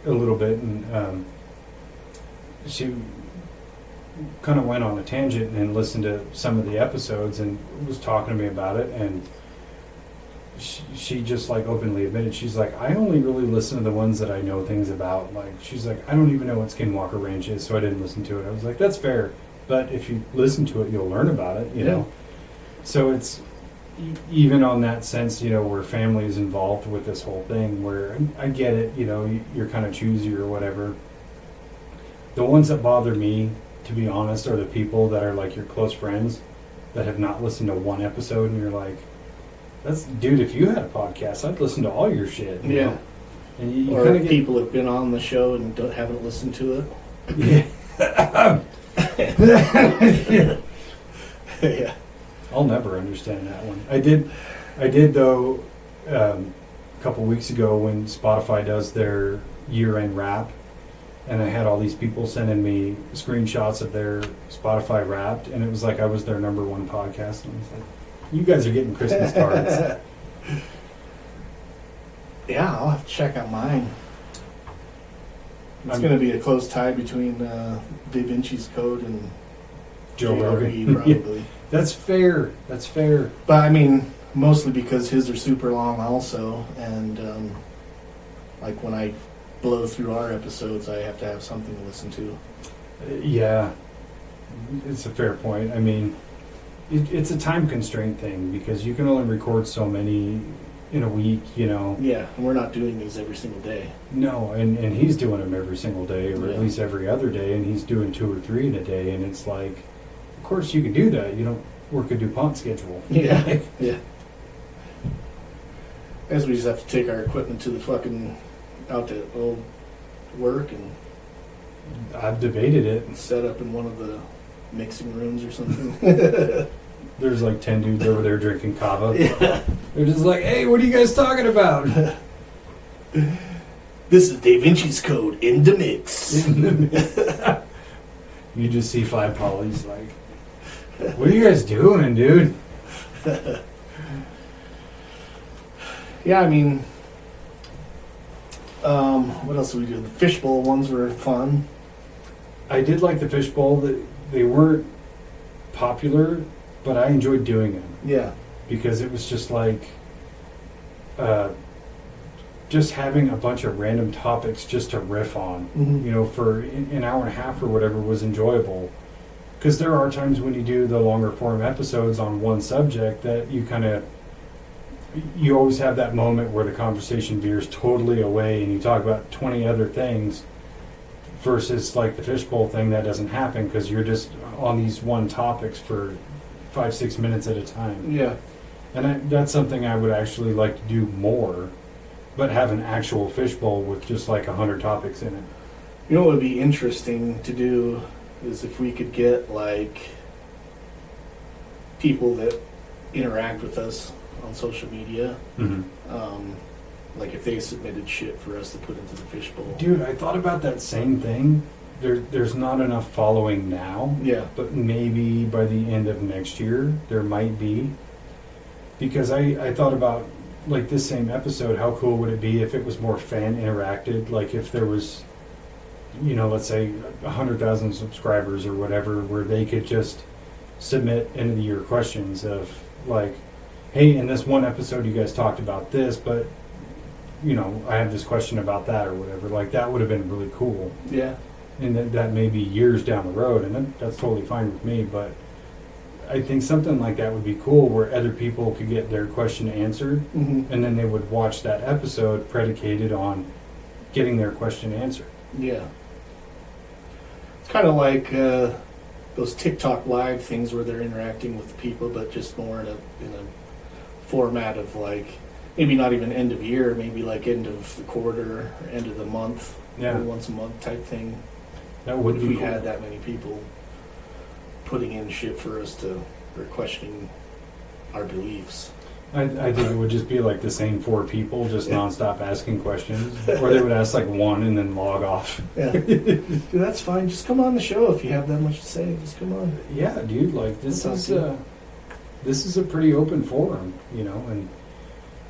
a little bit, and she kind of went on a tangent and listened to some of the episodes and was talking to me about it, and she just like openly admitted, she's like, I only really listen to the ones that I know things about. Like, she's like, I don't even know what Skinwalker Ranch is, so I didn't listen to it. I was like, that's fair, but if you listen to it, you'll learn about it, you know? So it's even on that sense, you know, where family is involved with this whole thing, where I get it, you know, you're kind of choosy or whatever. The ones that bother me, to be honest, are the people that are like your close friends that have not listened to one episode, and you're like, that's, dude, if you had a podcast, I'd listen to all your shit. You know? And you Or kind of people have been on the show and haven't listened to it. Yeah. Yeah. I'll never understand that one. I did though, a couple weeks ago when Spotify does their year-end wrap, and I had all these people sending me screenshots of their Spotify Wrapped, and it was like I was their number one podcast, and I was like, you guys are getting Christmas cards. Yeah, I'll have to check out mine. It's I'm- going to be a close tie between Dave-Inci's Code and Joe JRE, Rogan. probably. That's fair. That's fair. But I mean, mostly because his are super long also, and like when I blow through our episodes, I have to have something to listen to. Yeah, it's a fair point. I mean, it's a time constraint thing because you can only record so many in a week, you know. Yeah, and we're not doing these every single day. No, and he's doing them every single day, or Yeah. at least every other day, and he's doing 2 or 3 in a day, and it's like, of course you can do that. You don't work a DuPont schedule. Yeah, yeah. As we just have to take our equipment to the fucking out to old work and I've debated it. set up in one of the mixing rooms or something. There's like 10 dudes over there drinking kava. Yeah. They're just like, hey, what are you guys talking about? This is Dave-Inci's code in the mix. You just see Five Polly's like, what are you guys doing, dude? Yeah, I mean, what else did we do? The fishbowl ones were fun. I did like the fishbowl. They weren't popular, but I enjoyed doing them Yeah. because it was just like, just having a bunch of random topics just to riff on, Mm-hmm. you know, for an hour and a half or whatever was enjoyable. Because there are times when you do the longer form episodes on one subject that you always have that moment where the conversation veers totally away and you talk about 20 other things versus like the fishbowl thing that doesn't happen because you're just on these one topics for 5-6 minutes at a time. Yeah. And that's something I would actually like to do more, but have an actual fishbowl with just like 100 topics in it. You know what would be interesting to do is if we could get like people that interact with us on social media, like if they submitted shit for us to put into the fishbowl. Dude, I thought about that same thing. There's not enough following now, Yeah. but maybe by the end of next year there might be. Because I thought about like this same episode, how cool would it be if it was more fan interacted? Like if there was, you know, let's say 100,000 subscribers or whatever, where they could just submit end of the year questions of like, hey, in this one episode you guys talked about this, but you know, I have this question about that or whatever. Like that would have been really cool. Yeah. And that may be years down the road, and that's totally fine with me, but I think something like that would be cool where other people could get their question answered, Mm-hmm. and then they would watch that episode predicated on getting their question answered. Yeah. It's kind of like those TikTok live things where they're interacting with people, but just more in a format of like maybe not even end of year, maybe like end of the quarter or end of the month, Yeah. or once a month type thing. That would If be we cool. had that many people putting in shit for us to, or questioning our beliefs. I think it would just be like the same 4 people just Yeah. nonstop asking questions, or they would ask like one and then log off. Yeah. Dude, that's fine. Just come on the show if you have that much to say. Just come on. Yeah, dude, like this That's is a pretty open forum, you know, and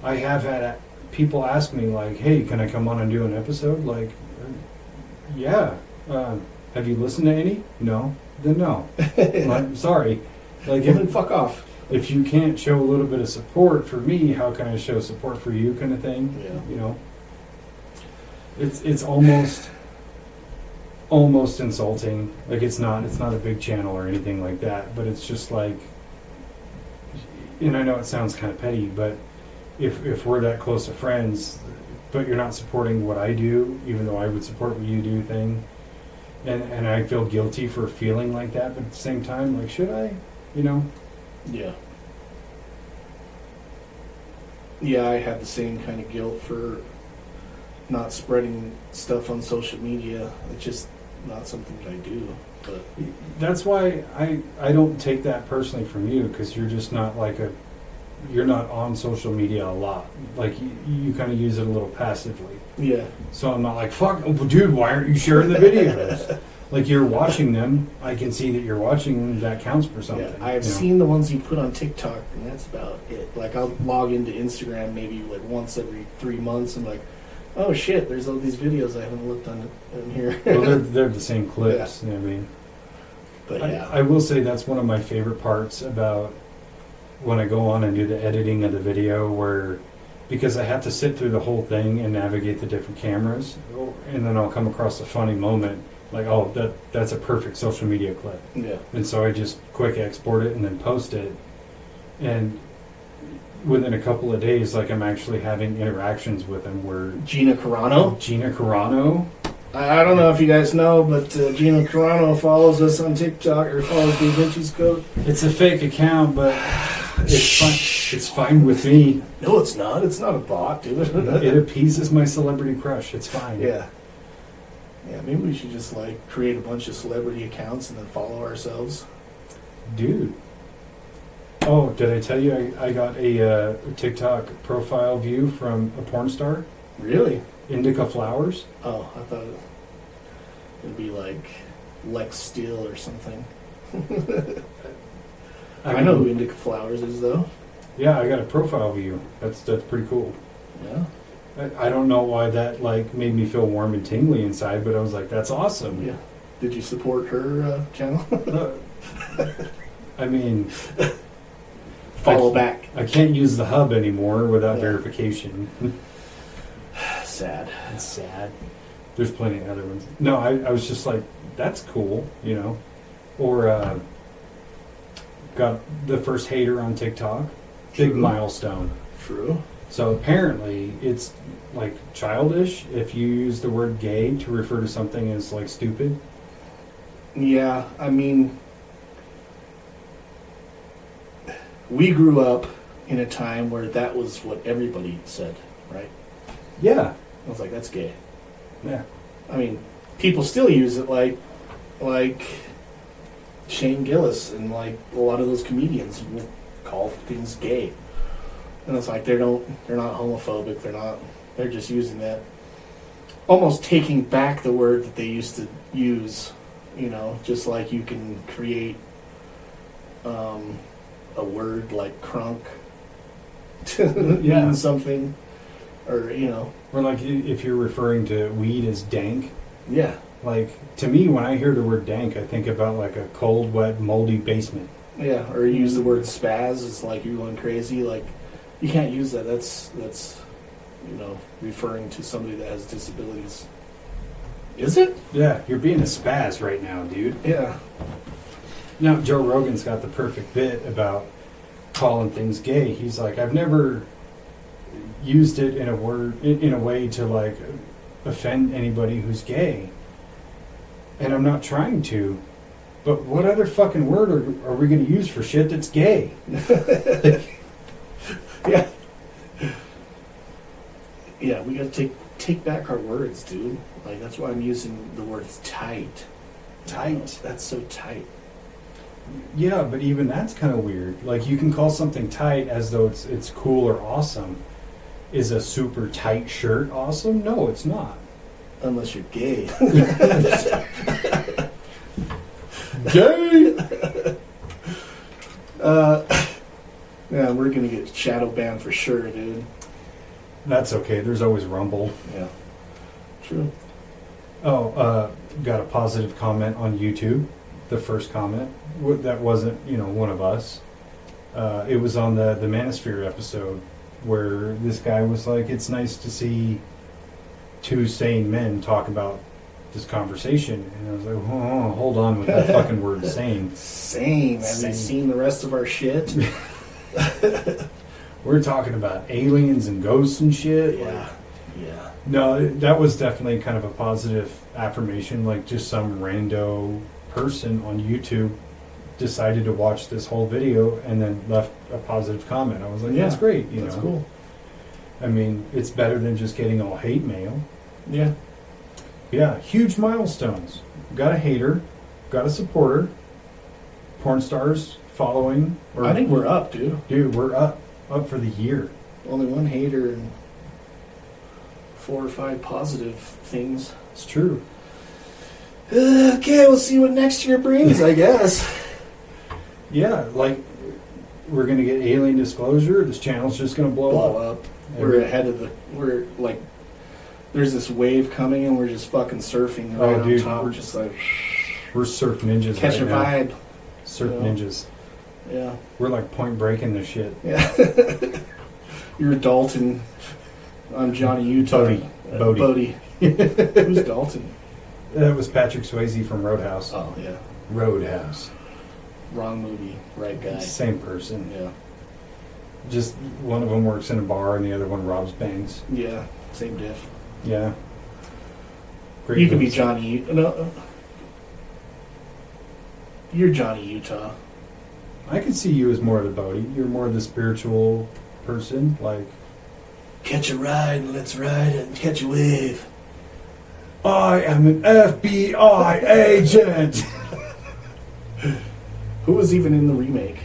I have had people ask me like, hey, can I come on and do an episode? Like, yeah. Have you listened to any? No. Then no. I'm sorry. Like, Well, then fuck off. if you can't show a little bit of support for me, how can I show support for you, kind of thing? Yeah. You know, it's almost insulting. Like it's not a big channel or anything like that, but it's just like, and I know it sounds kind of petty, but if we're that close of friends, but you're not supporting what I do, even though I would support what you do thing, and I feel guilty for feeling like that, but at the same time, like, should I? You know? Yeah. Yeah, I have the same kind of guilt for not spreading stuff on social media. It's just not something that I do. But That's why I don't take that personally from you, because you're just not like you're not on social media a lot. Like you kind of use it a little passively. yeah, So I'm not like, fuck, oh, dude, why aren't you sharing the videos? Like you're watching them. I can see that you're watching them. That counts for something. yeah. I've you know? seen the ones you put on TikTok, and that's about it. Like I'll log into Instagram maybe like once every 3 months, and like, oh shit, there's all these videos I haven't looked on in here. Well, they're the same clips. You know what I mean? But yeah, I will say that's one of my favorite parts about when I go on and do the editing of the video, where because I have to sit through the whole thing and navigate the different cameras, and then I'll come across a funny moment like, oh, that's a perfect social media clip, yeah, and so I just quick export it and then post it, and within a couple of days, like I'm actually having interactions with them where Gina Carano. Gina Carano. I don't know if you guys know, but Gina Carano follows us on TikTok, or follows Dave-Inci's code. It's a fake account, but It's fine. It's fine with me. No, it's not. It's not a bot, dude. It appeases my celebrity crush. It's fine. Yeah. Yeah, maybe we should just like create a bunch of celebrity accounts and then follow ourselves. Dude. Oh, did I tell you I got a TikTok profile view from a porn star? Really? Indica Flowers. Oh, I thought it'd be like Lex Steele or something. I know who Indica Flowers is, though. Yeah, I got a profile view. That's pretty cool. Yeah. I don't know why that like made me feel warm and tingly inside, but I was like, that's awesome. Yeah. Did you support her channel? I mean, follow back. I can't use the hub anymore without Yeah. verification. Sad. It's sad. There's plenty of other ones. No, I was just like, that's cool, you know. Or got the first hater on TikTok. Big True. milestone. True. So apparently it's like childish if you use the word gay to refer to something as like stupid. Yeah, I mean, we grew up in a time where that was what everybody said, right? Yeah. I was like, that's gay. Yeah. I mean, people still use it like Shane Gillis and like a lot of those comedians will call things gay. And it's like they're not homophobic, they're just using that, almost taking back the word that they used to use, you know, just like you can create a word like crunk to Yeah. mean something, or you know. Or like if you're referring to weed as dank. Yeah. Like to me, when I hear the word dank, I think about like a cold, wet, moldy basement. Yeah, or use the word spaz, it's like you're going crazy. Like, you can't use that. That's you know, referring to somebody that has disabilities. Is it? Yeah, you're being a spaz right now, dude. Yeah. Now, Joe Rogan's got the perfect bit about calling things gay. He's like, I've never used it in a way to like offend anybody who's gay. And I'm not trying to. But what other fucking word are we going to use for shit that's gay? Yeah. Yeah, we gotta take back our words, dude. Like, that's why I'm using the words tight. Tight. That's so tight. Yeah, but even that's kind of weird. Like, you can call something tight as though it's cool or awesome. Is a super tight shirt awesome? No, it's not. Unless you're gay. Gay! Yeah, we're gonna get shadow banned for sure, dude. That's okay. There's always Rumble. Yeah. True. Oh, got a positive comment on YouTube. The first comment that wasn't, one of us. It was on the Manosphere episode where this guy was like, "It's nice to see two sane men talk about this conversation," and I was like, "Hold on with that fucking word, sane." Same. Have you seen the rest of our shit? We're talking about aliens and ghosts and shit. Yeah. Yeah. No, that was definitely kind of a positive affirmation. Like, just some rando person on YouTube decided to watch this whole video and then left a positive comment. I was like, that's great. That's cool. I mean, it's better than just getting all hate mail. Yeah. Yeah, huge milestones. Got a hater, got a supporter, porn stars following. I think we're up, dude. Dude, we're up for the year. Only one hater and 4 or 5 positive things. It's true. Okay, we'll see what next year brings, I guess. Yeah, like, we're going to get alien disclosure. This channel's just going to blow up. We're ahead of we're like, there's this wave coming and we're just fucking surfing right on top. We're just like, we're surf ninjas catch right a now. vibe. Surf ninjas. Yeah. We're like Point Break in this shit. Yeah. You're Dalton. I'm Johnny Utah. Bodie. Who's Dalton? That was Patrick Swayze from Roadhouse. Oh, yeah. Roadhouse. Wrong movie, right guy. Same person. Yeah. Just one of them works in a bar and the other one robs banks. Yeah, same diff. Yeah. Great You can be movies. Johnny. No, you're Johnny Utah. I could see you as more of the Bodhi. You're more of the spiritual person, like, Catch a ride, let's ride and catch a wave. I am an FBI agent. Who was even in the remake?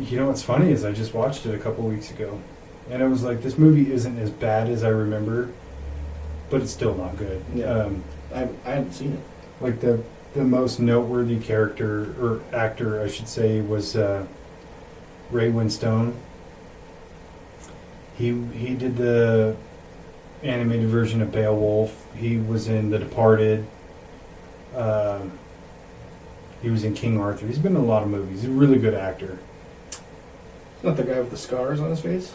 You know what's funny is I just watched it a couple weeks ago, and I was like, this movie isn't as bad as I remember, but it's still not good. Yeah. I haven't seen it. Like the most noteworthy character or actor, I should say, was Ray Winstone. He did the animated version of Beowulf. He was in The Departed. He was in King Arthur. He's been in a lot of movies. He's a really good actor. Not the guy with the scars on his face?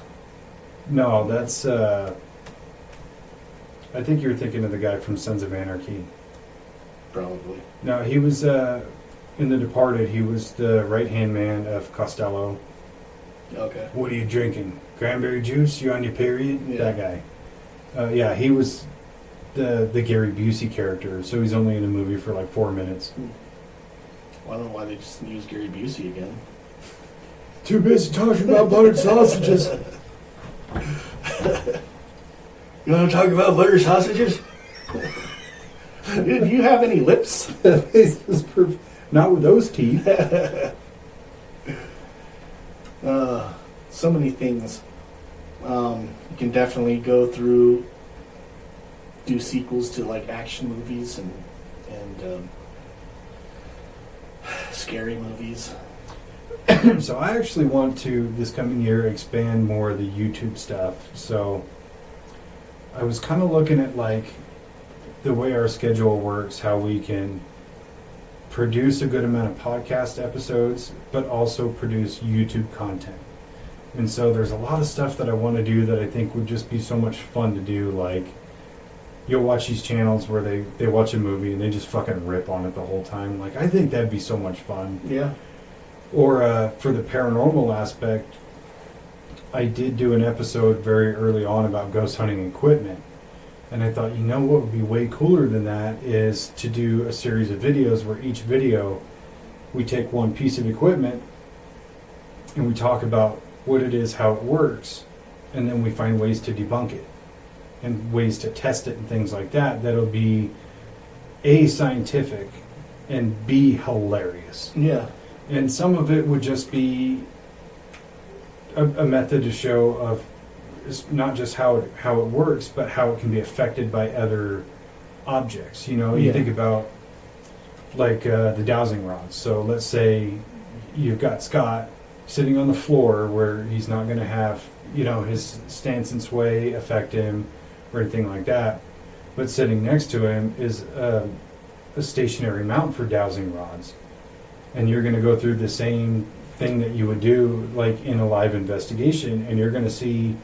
No, that's... I think you're thinking of the guy from Sons of Anarchy. Probably. No, he was... in The Departed, he was the right-hand man of Costello. Okay. What are you drinking? Cranberry juice? You on your period? Yeah. That guy. Yeah, he was the Gary Busey character, so he's only in the movie for like 4 minutes. Well, I don't know why they just used Gary Busey again. Too busy talking about buttered sausages. You want to talk about buttered sausages? Do you have any lips? Not with those teeth. So many things. You can definitely go through, do sequels to like action movies and scary movies. So I actually want to, this coming year, expand more of the YouTube stuff. So I was kind of looking at like the way our schedule works, how we can produce a good amount of podcast episodes, but also produce YouTube content. And so there's a lot of stuff that I want to do that I think would just be so much fun to do. Like, you'll watch these channels where they watch a movie and they just fucking rip on it the whole time. Like, I think that'd be so much fun. Yeah. Or for the paranormal aspect, I did do an episode very early on about ghost hunting equipment. And I thought, you know what would be way cooler than that is to do a series of videos where each video we take one piece of equipment and we talk about what it is, how it works, and then we find ways to debunk it and ways to test it and things like that. That'll be A, scientific, and B, hilarious. Yeah. And some of it would just be a method to show of not just how it works, but how it can be affected by other objects. You know, you think about like the dowsing rods. So let's say you've got Scott sitting on the floor where he's not going to have, you know, his stance and sway affect him or anything like that. But sitting next to him is a stationary mount for dowsing rods. And you're going to go through the same thing that you would do like in a live investigation, and you're going to see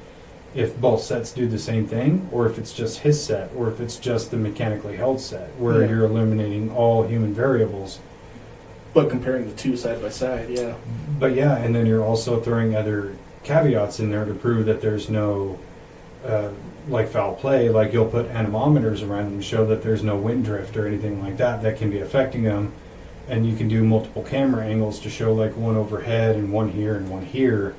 if both sets do the same thing, or if it's just his set, or if it's just the mechanically held set, where you're eliminating all human variables. But comparing the two side by side, yeah. But yeah, and then you're also throwing other caveats in there to prove that there's no like foul play. Like you'll put anemometers around them to show that there's no wind drift or anything like that that can be affecting them. And you can do multiple camera angles to show like one overhead and one here and one here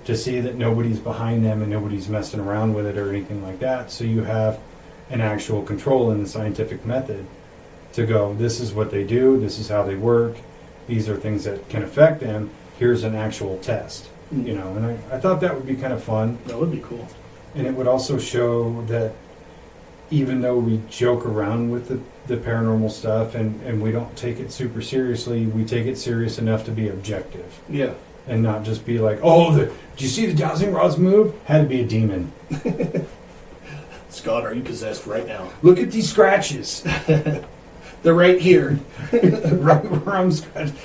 to see that nobody's behind them and nobody's messing around with it or anything like that. So you have an actual control in the scientific method to go, this is what they do, this is how they work, these are things that can affect them, here's an actual test. You know, and I thought that would be kind of fun. That would be cool. And it would also show that even though we joke around with the paranormal stuff and we don't take it super seriously, we take it serious enough to be objective. Yeah. And not just be like, oh, did you see the dowsing rods move? Had to be a demon. Scott, are you possessed right now? Look at these scratches. They're right here. Right where I'm scratched.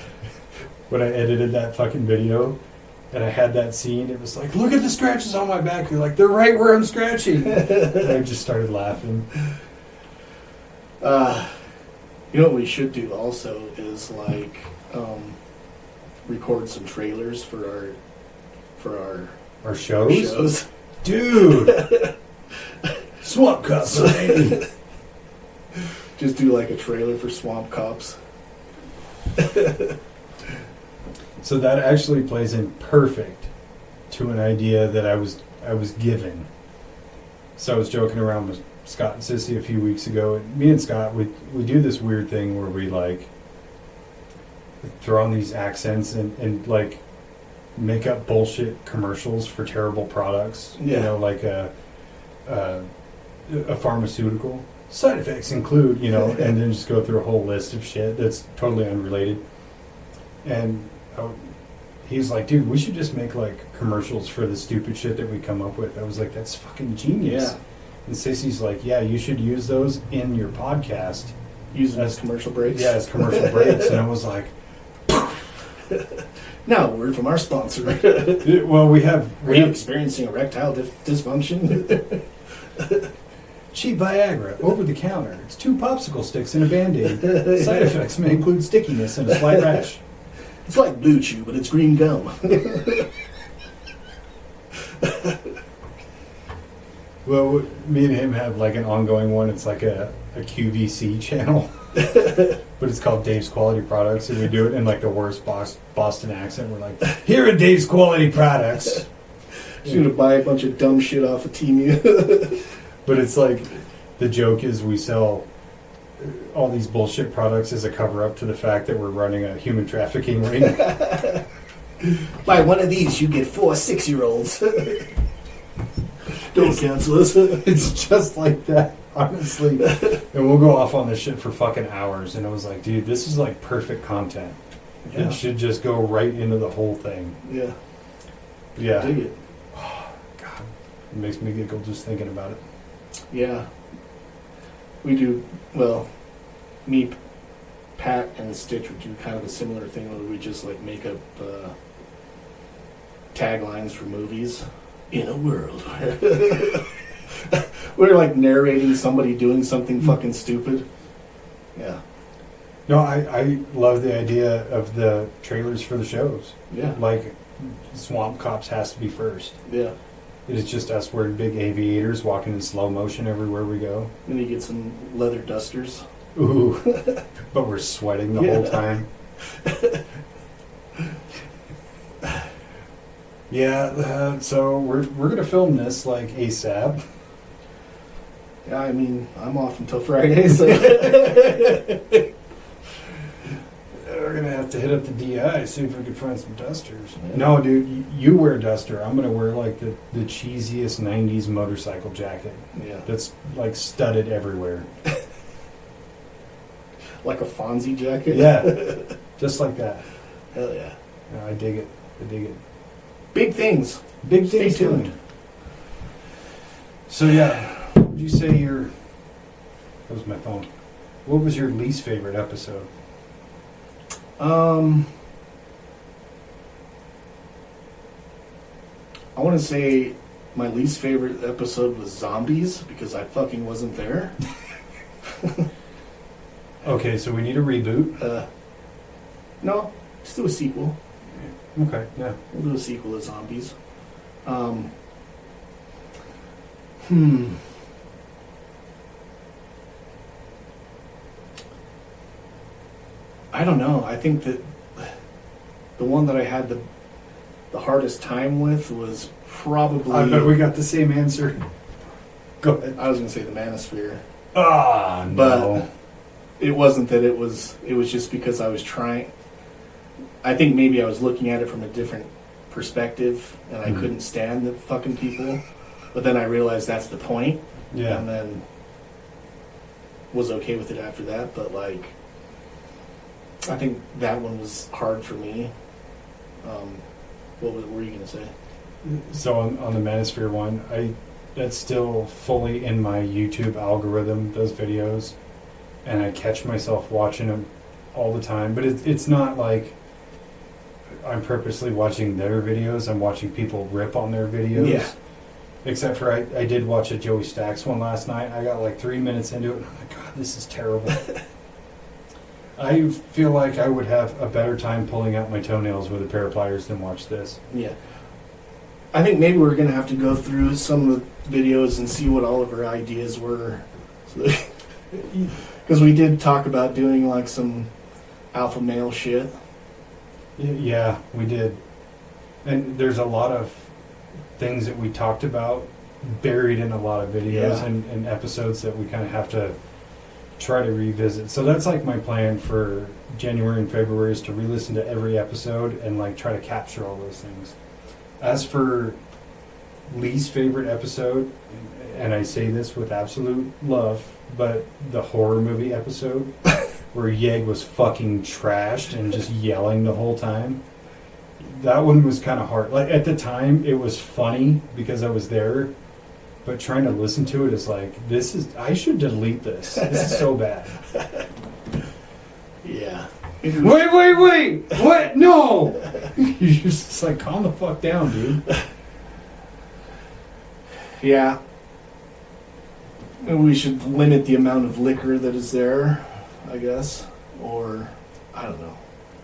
When I edited that fucking video and I had that scene, it was like, look at the scratches on my back. You're like, they're right where I'm scratching. And I just started laughing. You know what we should do also is like record some trailers for our shows? shows. Dude. Swamp Cups. Just do like a trailer for Swamp Cops. So that actually plays in perfect to an idea that I was given. So I was joking around with Scott and Sissy a few weeks ago. And me and Scott, we do this weird thing where we like throw on these accents and like make up bullshit commercials for terrible products. Yeah. You know, like a pharmaceutical. Side effects include, you know, and then just go through a whole list of shit that's totally unrelated. And he's like, dude, we should just make like commercials for the stupid shit that we come up with. I was like, that's fucking genius. Yeah. And Sissy's like, yeah, you should use those in your podcast. Use them as commercial breaks? Yeah, as commercial breaks. And I was like, now, a word from our sponsor. well, we have Are you experiencing erectile dysfunction? cheap Viagra, over the counter. It's 2 popsicle sticks and a Band-Aid. Side effects may include stickiness and a slight rash. It's like Blue Chew, but it's green gum. Well, me and him have like an ongoing one. It's like a QVC channel. But it's called Dave's Quality Products, and we do it in like the worst Boston accent. We're like, here are Dave's Quality Products. You're gonna buy a bunch of dumb shit off of Temu. But it's like, the joke is we sell all these bullshit products as a cover-up to the fact that we're running a human trafficking ring. Buy one of these, you get 4 6-year-olds. Don't cancel us. It's just like that, honestly. And we'll go off on this shit for fucking hours. And I was like, dude, this is like perfect content. Yeah. It should just go right into the whole thing. Yeah. Yeah. Dig it. Oh, God. It makes me giggle just thinking about it. Yeah. We do, well, me, Pat, and Stitch would do kind of a similar thing where we just like make up taglines for movies. In a world where we're like narrating somebody doing something fucking stupid. Yeah. No, I love the idea of the trailers for the shows. Yeah. Like, Swamp Cops has to be first. Yeah. It is just us wearing big aviators walking in slow motion everywhere we go. Then you get some leather dusters. Ooh. But we're sweating the whole time. Yeah, so we're gonna film this like ASAP. Yeah, I mean, I'm off until Friday, so We're gonna have to hit up the DI, see if we can find some dusters. Yeah. No, dude, you wear a duster. I'm gonna wear like the cheesiest '90s motorcycle jacket. Yeah. That's like studded everywhere. Like a Fonzie jacket. Yeah, just like that. Hell yeah. No, I dig it. I dig it. Big things. Big Stay things tuned. coming. So yeah, would you say that was my phone. What was your least favorite episode? I want to say my least favorite episode was Zombies because I fucking wasn't there. Okay, so we need a reboot. No, just do a sequel. Okay, yeah. We'll do a sequel to Zombies. I don't know. I think that the one that I had the hardest time with was probably... I bet we got the same answer. Go ahead. I was going to say the Manosphere. Ah, no. But it wasn't that it was just because I was trying... I think maybe I was looking at it from a different perspective and I couldn't stand the fucking people. But then I realized that's the point. Yeah. And then was okay with it after that. But like, I think that one was hard for me. What were you going to say? So on the Manosphere one, that's still fully in my YouTube algorithm, those videos. And I catch myself watching them all the time. But it's not like I'm purposely watching their videos. I'm watching people rip on their videos. Yeah. Except for I did watch a Joey Stacks one last night. I got like 3 minutes into it. And I'm like, God, this is terrible. I feel like I would have a better time pulling out my toenails with a pair of pliers than watch this. Yeah. I think maybe we're going to have to go through some of the videos and see what all of our ideas were. Because we did talk about doing like some alpha male shit. Yeah, we did. And there's a lot of things that we talked about buried in a lot of videos Yeah. and episodes that we kind of have to try to revisit. So that's like my plan for January and February is to re-listen to every episode and like try to capture all those things. As for least favorite episode, and I say this with absolute love, but the horror movie episode where Yeg was fucking trashed and just yelling the whole time. That one was kind of hard. Like at the time, it was funny because I was there, but trying to listen to it is like, I should delete this. This is so bad. Yeah. Wait! What? No! You're just like, calm the fuck down, dude. Yeah. Maybe we should limit the amount of liquor that is there, I guess. Or, I don't know.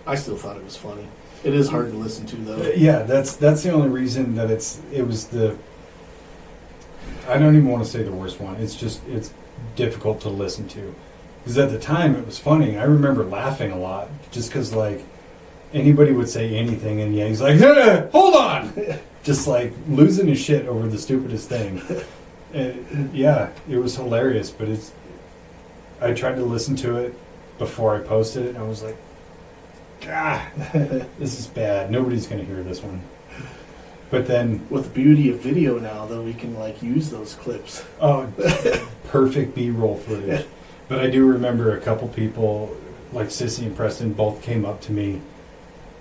I still thought it was funny. It is hard to listen to, though. Yeah, that's the only reason that it was the. I don't even want to say the worst one. It's difficult to listen to. Because at the time it was funny. I remember laughing a lot just because like anybody would say anything and he's like, hold on! Just like losing his shit over the stupidest thing. And, yeah, it was hilarious, but I tried to listen to it before I posted it and I was like, this is bad. Nobody's going to hear this one. But then... With the beauty of video now, though, we can, like, use those clips. Oh, perfect B-roll footage. But I do remember a couple people, like Sissy and Preston, both came up to me,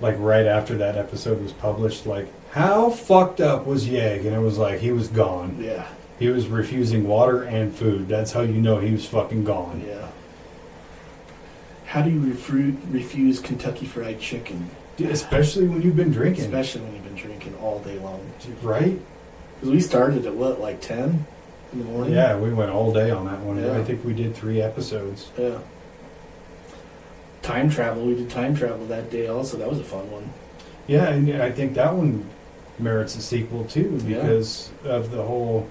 like, right after that episode was published, like, how fucked up was Yeg? And it was like, he was gone. Yeah. He was refusing water and food. That's how you know he was fucking gone. Yeah. How do you refuse Kentucky Fried Chicken? Dude, especially when you've been drinking. Especially when you've been drinking all day long. Right? Because we started at, what, like 10 in the morning? Yeah, we went all day on that one. Yeah. I think we did 3 episodes. Yeah. Time travel. We did time travel that day also. That was a fun one. Yeah, and I think that one merits a sequel too because of the whole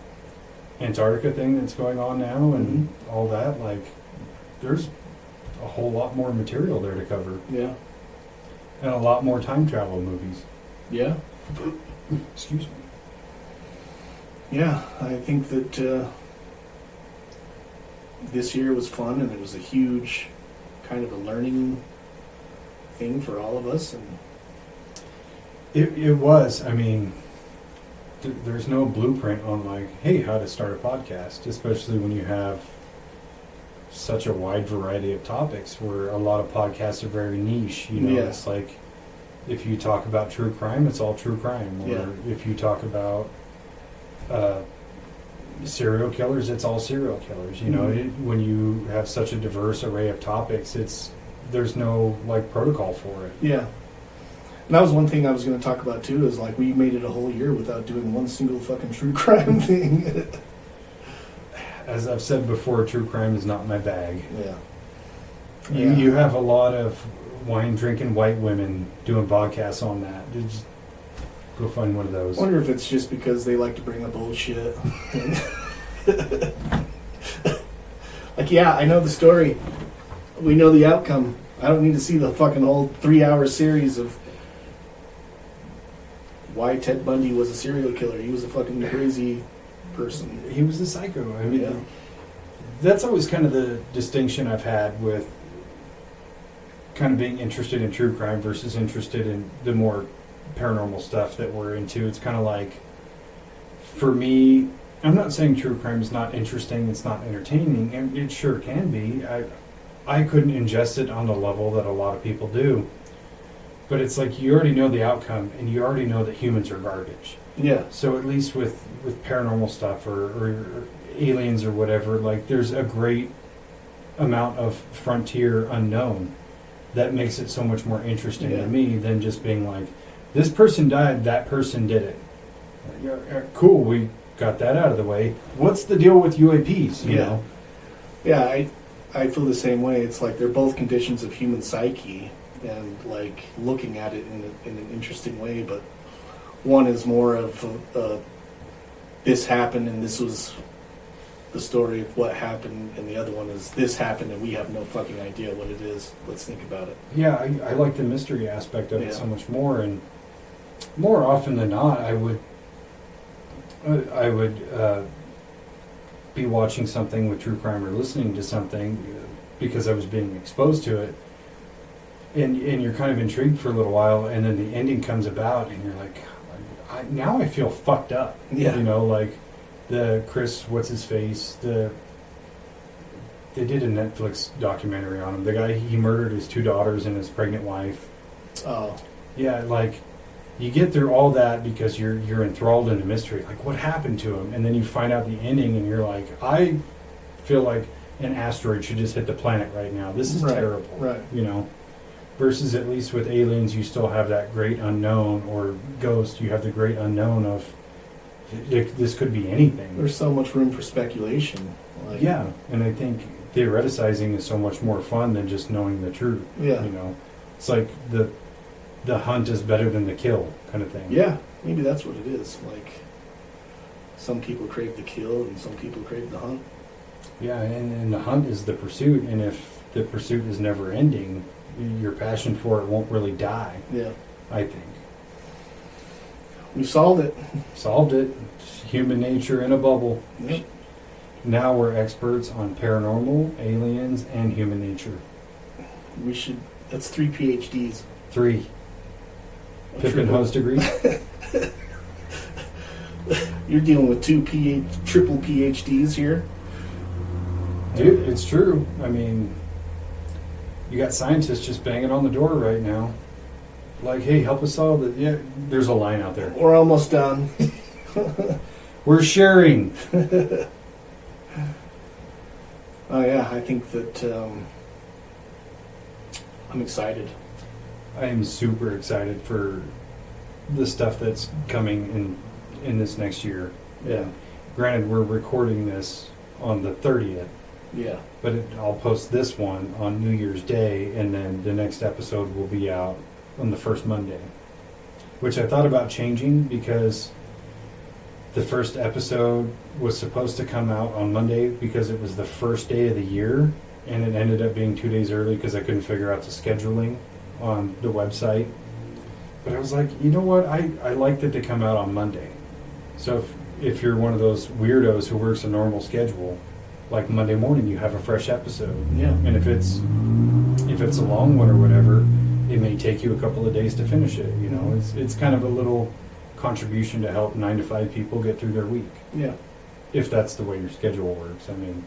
Antarctica thing that's going on now and all that. Like, there's a whole lot more material there to cover. Yeah. And a lot more time travel movies. Yeah. Excuse me. Yeah, I think that this year was fun and it was a huge kind of a learning thing for all of us. And it was. I mean, there's no blueprint on like, hey, how to start a podcast, especially when you have such a wide variety of topics where a lot of podcasts are very niche. You know, Yeah. It's like if you talk about true crime, it's all true crime. Or Yeah. if you talk about serial killers, it's all serial killers. You know, when you have such a diverse array of topics, there's no like protocol for it. yeah. And that was one thing I was going to talk about too, is like we made it a whole year without doing one single fucking true crime thing. As I've said before, true crime is not my bag. Yeah. You have a lot of wine drinking white women doing podcasts on that. Just go find one of those. I wonder if it's just because they like to bring up old shit. Like, yeah, I know the story. We know the outcome. I don't need to see the fucking whole 3-hour series of why Ted Bundy was a serial killer. He was a fucking crazy person. He was a psycho. I mean, Yeah. that's always kind of the distinction I've had with kind of being interested in true crime versus interested in the more paranormal stuff that we're into. It's kind of like, for me, I'm not saying true crime is not interesting, it's not entertaining, and it sure can be. I couldn't ingest it on the level that a lot of people do. But it's like you already know the outcome, and you already know that humans are garbage. Yeah. So at least with paranormal stuff or aliens or whatever, like there's a great amount of frontier unknown that makes it so much more interesting to me than just being like, this person died, that person did it. Cool, we got that out of the way. What's the deal with UAPs, you know? Yeah, I feel the same way. It's like they're both conditions of human psyche and like looking at it in an interesting way, but one is more of this happened and this was the story of what happened, and the other one is this happened and we have no fucking idea what it is. Let's think about it. Yeah, I like the mystery aspect of Yeah. it so much more, and more often than not, I would be watching something with true crime or listening to something because I was being exposed to it, and you're kind of intrigued for a little while, and then the ending comes about, and you're like, now I feel fucked up. Yeah. You know, like the Chris, what's his face, they did a Netflix documentary on him. The guy, he murdered his 2 daughters and his pregnant wife. Oh. Yeah, like you get through all that because you're enthralled in the mystery. Like, what happened to him? And then you find out the ending, and you're like, I feel like an asteroid should just hit the planet right now. This is terrible. Right. You know, versus at least with aliens, you still have that great unknown, or Ghost, you have the great unknown of this could be anything. There's so much room for speculation. Like, Yeah, and I think theoreticizing is so much more fun than just knowing the truth. Yeah. You know, it's like the hunt is better than the kill kind of thing. Yeah, maybe that's what it is. Like, some people crave the kill and some people crave the hunt. Yeah, and the hunt is the pursuit, and if the pursuit is never ending, your passion for it won't really die, Yeah. I think. We solved it. Solved it. Human nature in a bubble. Yep. Now we're experts on paranormal, aliens, and human nature. We should. That's 3 PhDs. 3. A Pippin triple. Hose degree. You're dealing with 2 triple PhDs here. Dude, it's true. I mean, you got scientists just banging on the door right now. Like, hey, help us solve it. Yeah, there's a line out there. We're almost done. We're sharing. Oh yeah, I think that I'm excited. I am super excited for the stuff that's coming in this next year. Yeah. Granted, we're recording this on the 30th, Yeah. but I'll post this one on New Year's Day, and then the next episode will be out on the first Monday, which I thought about changing because the first episode was supposed to come out on Monday because it was the first day of the year, and it ended up being 2 days early because I couldn't figure out the scheduling on the website. But I was like, you know what? I like that they come out on Monday. So if you're one of those weirdos who works a normal schedule, like Monday morning you have a fresh episode. Yeah. And if it's a long one or whatever, it may take you a couple of days to finish it. You know, it's kind of a little contribution to help 9 to 5 people get through their week. Yeah. If that's the way your schedule works. I mean,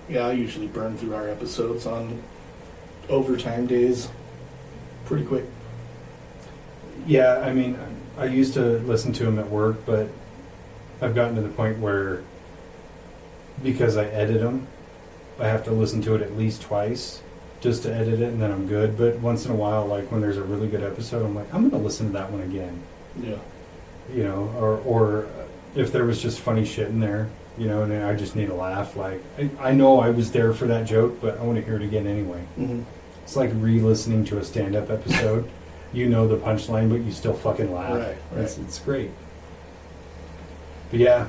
Yeah, I usually burn through our episodes on overtime days pretty quick. yeah, I mean, I used to listen to them at work, but I've gotten to the point where because I edit them, I have to listen to it at least twice just to edit it, and then I'm good. But once in a while, like when there's a really good episode, I'm like, I'm going to listen to that one again. Yeah. You know, or if there was just funny shit in there, you know, and I just need a laugh. Like, I know I was there for that joke, but I want to hear it again anyway. Mm-hmm. It's like re-listening to a stand-up episode. You know the punchline, but you still fucking laugh. Right. It's great. But yeah,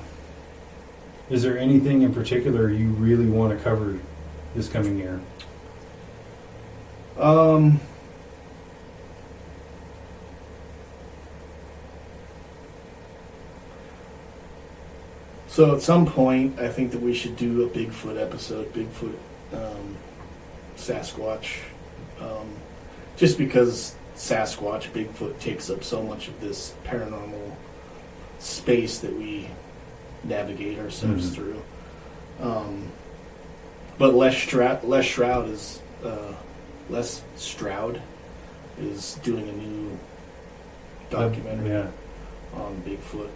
is there anything in particular you really want to cover this coming year? So at some point, I think that we should do a Bigfoot episode, Sasquatch, just because Sasquatch, Bigfoot takes up so much of this paranormal space that we navigate ourselves through. But Les Stroud is doing a new documentary Yeah, on Bigfoot.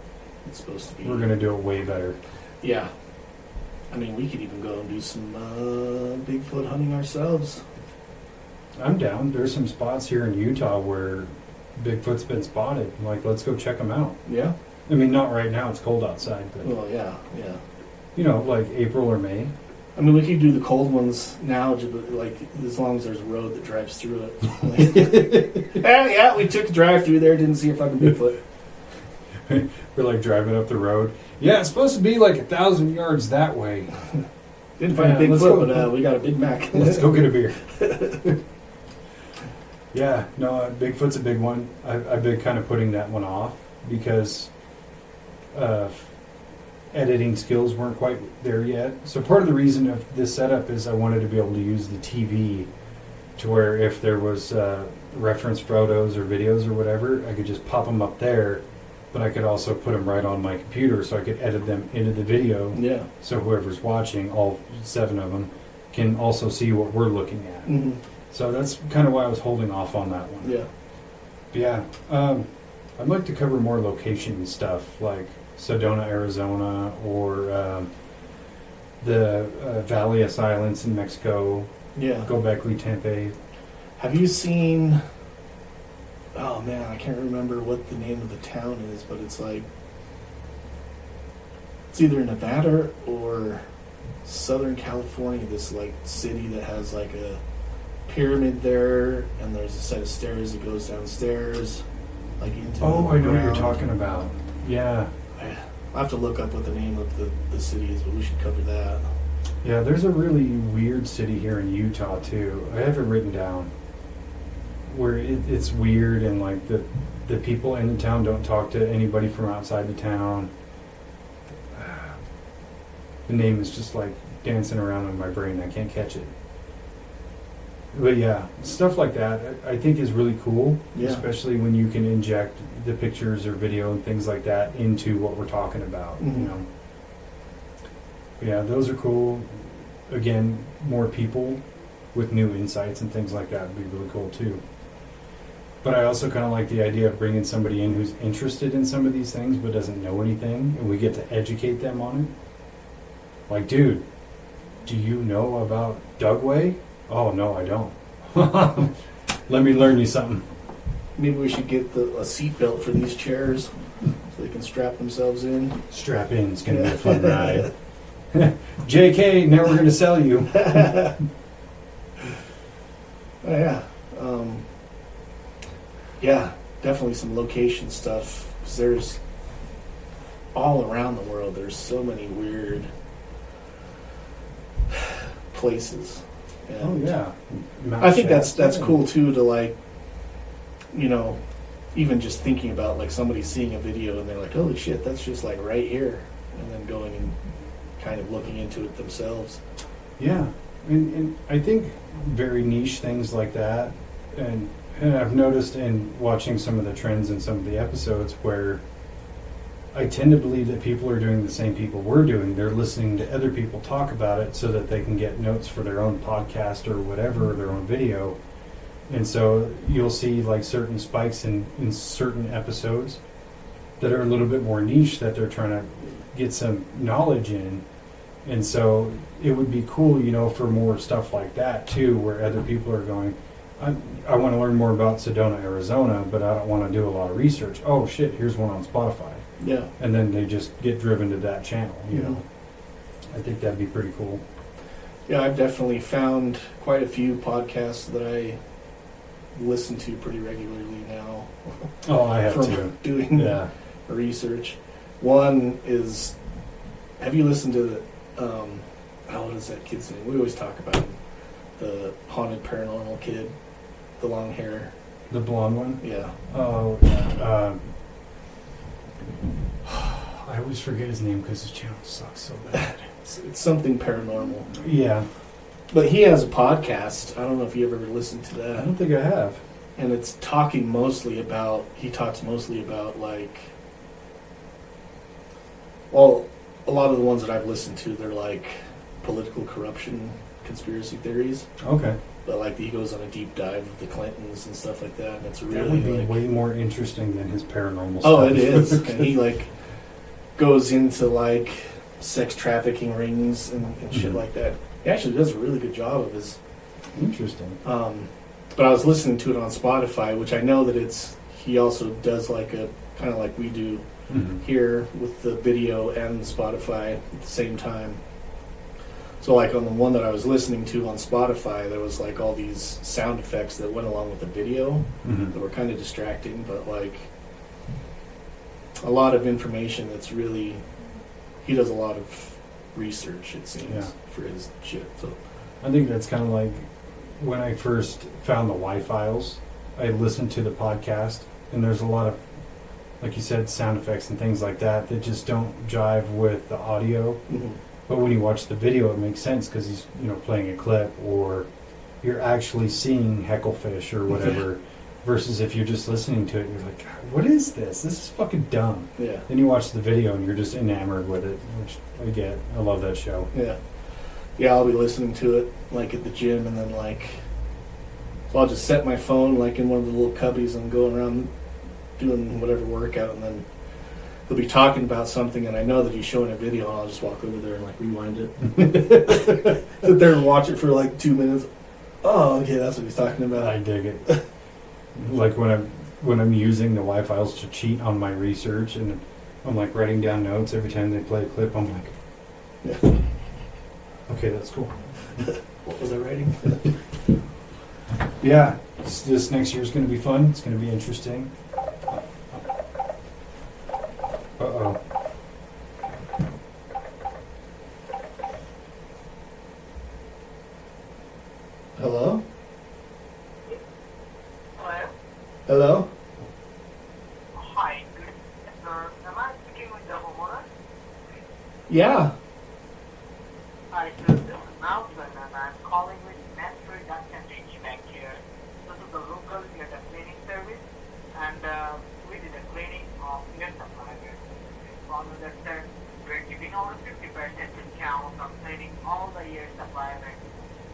It's supposed to be. we're gonna do it way better. Yeah. I mean, we could even go and do some Bigfoot hunting ourselves. I'm down. There's some spots here in Utah where Bigfoot's been spotted. Like, let's go check them out. Yeah? I mean, not right now. It's cold outside, but Well, yeah. you know, like April or May. I mean, we could do the cold ones now, like, as long as there's a road that drives through it. Yeah, we took a drive through there, didn't see a fucking Bigfoot. We're like driving up the road. Yeah, it's supposed to be like 1,000 yards that way. Didn't find a Yeah, let's Bigfoot, go. but we got a Big Mac. Let's go get a beer. Yeah, no, Bigfoot's a big one. I've been kind of putting that one off because editing skills weren't quite there yet. So part of the reason of this setup is I wanted to be able to use the TV to where if there was reference photos or videos or whatever, I could just pop them up there, but I could also put them right on my computer so I could edit them into the video. Yeah. So whoever's watching, all 7 of them, can also see what we're looking at. Mm-hmm. So that's kind of why I was holding off on that one. Yeah. But yeah, I'd like to cover more location stuff like Sedona, Arizona, or the Valley of Silence in Mexico, Yeah. Gobekli Tepe. Have you seen? Oh man, I can't remember what the name of the town is, but it's like it's either Nevada or Southern California. This like city that has like a pyramid there, and there's a set of stairs that goes downstairs, like into. Oh, the I know what you're ground. talking about. Yeah. I'll have to look up what the name of the city is, but we should cover that. Yeah, there's a really weird city here in Utah too. I have it written down where it's weird and like the people in the town don't talk to anybody from outside the town. The name is just like dancing around in my brain. I can't catch it. But yeah, stuff like that I think is really cool, Yeah. especially when you can inject the pictures or video and things like that into what we're talking about. Mhm. You know. Yeah, those are cool. Again, more people with new insights and things like that would be really cool too. But I also kind of like the idea of bringing somebody in who's interested in some of these things but doesn't know anything, and we get to educate them on it. Like, dude, do you know about Dugway? Oh, no, I don't. Let me learn you something. Maybe we should get a seat belt for these chairs so they can strap themselves in. Strap in, it's going to be a fun ride. JK, now we're going to sell you. Oh, yeah. Yeah, definitely some location stuff. 'Cause there's all around the world, there's so many weird places. Oh, And yeah. Mount I think that's Shasta. cool too, to like, you know, even just thinking about like somebody seeing a video and they're like, holy shit, that's just like right here. And then going and kind of looking into it themselves. Yeah, and I think very niche things like that, and I've noticed in watching some of the trends in some of the episodes where I tend to believe that people are doing the same people we're doing. They're listening to other people talk about it so that they can get notes for their own podcast or whatever, or their own video. And so you'll see like certain spikes in certain episodes that are a little bit more niche that they're trying to get some knowledge in. And so it would be cool, you know, for more stuff like that too, where other people are going, I want to learn more about Sedona, Arizona, but I don't want to do a lot of research. Oh shit, here's one on Spotify. Yeah. And then they just get driven to that channel, you Mhm. know. I think that'd be pretty cool. Yeah, I've definitely found quite a few podcasts that I listen to pretty regularly now. Oh, I have from too. doing Yeah. research. One is, have you listened to the, what is that kid's name? We always talk about him. The haunted paranormal kid, the long hair. The blonde one? Yeah. Oh, I always forget his name because his channel sucks so bad. It's something paranormal. Yeah. But he has a podcast. I don't know if you ever listened to I that. don't think I have. And it's talking mostly about, he talks mostly about like, well, a lot of the ones that I've listened to, they're like political corruption conspiracy theories. Okay. But like he goes on a deep dive of the Clintons and stuff like that, and it's That really would be like, way more interesting than his paranormal stuff. oh, it is. And he like goes into like sex trafficking rings and shit Mhm. like that. He actually does a really good job of his. Interesting. But I was listening to it on Spotify, which I know that he also does like a kind of like we do Mhm. here with the video and Spotify at the same time. So like on the one that I was listening to on Spotify, there was like all these sound effects that went along with the video Mhm. that were kind of distracting, but like a lot of information that's really, he does a lot of research, it seems, Yeah. for his shit. So I think that's kind of like when I first found the Y-Files, I listened to the podcast, and there's a lot of, like you said, sound effects and things like that that just don't jive with the audio. But when you watch the video, it makes sense because he's, playing a clip, or you're actually seeing hecklefish or whatever. Versus if you're just listening to it, you're like, God, what is this? This is fucking dumb. Yeah. Then you watch the video and you're just enamored with it, which I get. I love that show. Yeah. Yeah, I'll be listening to it like at the gym, and then so I'll just set my phone like in one of the little cubbies and go around doing whatever workout, and then he'll be talking about something, and I know that he's showing a video, and I'll just walk over there and rewind it. Sit there and watch it for 2 minutes. Oh, okay, that's what he's talking about. I dig it. Like when I'm using the Y-Files to cheat on my research, and I'm writing down notes every time they play a clip, I'm like, Yeah. okay, that's cool. What was I writing? Yeah, this next year's going to be fun. It's going to be interesting. Uh-oh. Hello? Hello? Hello? Hi, good sir. Am I speaking with the homeowner? Yeah. Hi, sir. This is Malcolm, and I'm calling with Master Dave-inci back here. This is the local data cleaning service, and we did a cleaning of your supplier. Follow that, sir. We're giving our 50% discount on cleaning all the year supplier,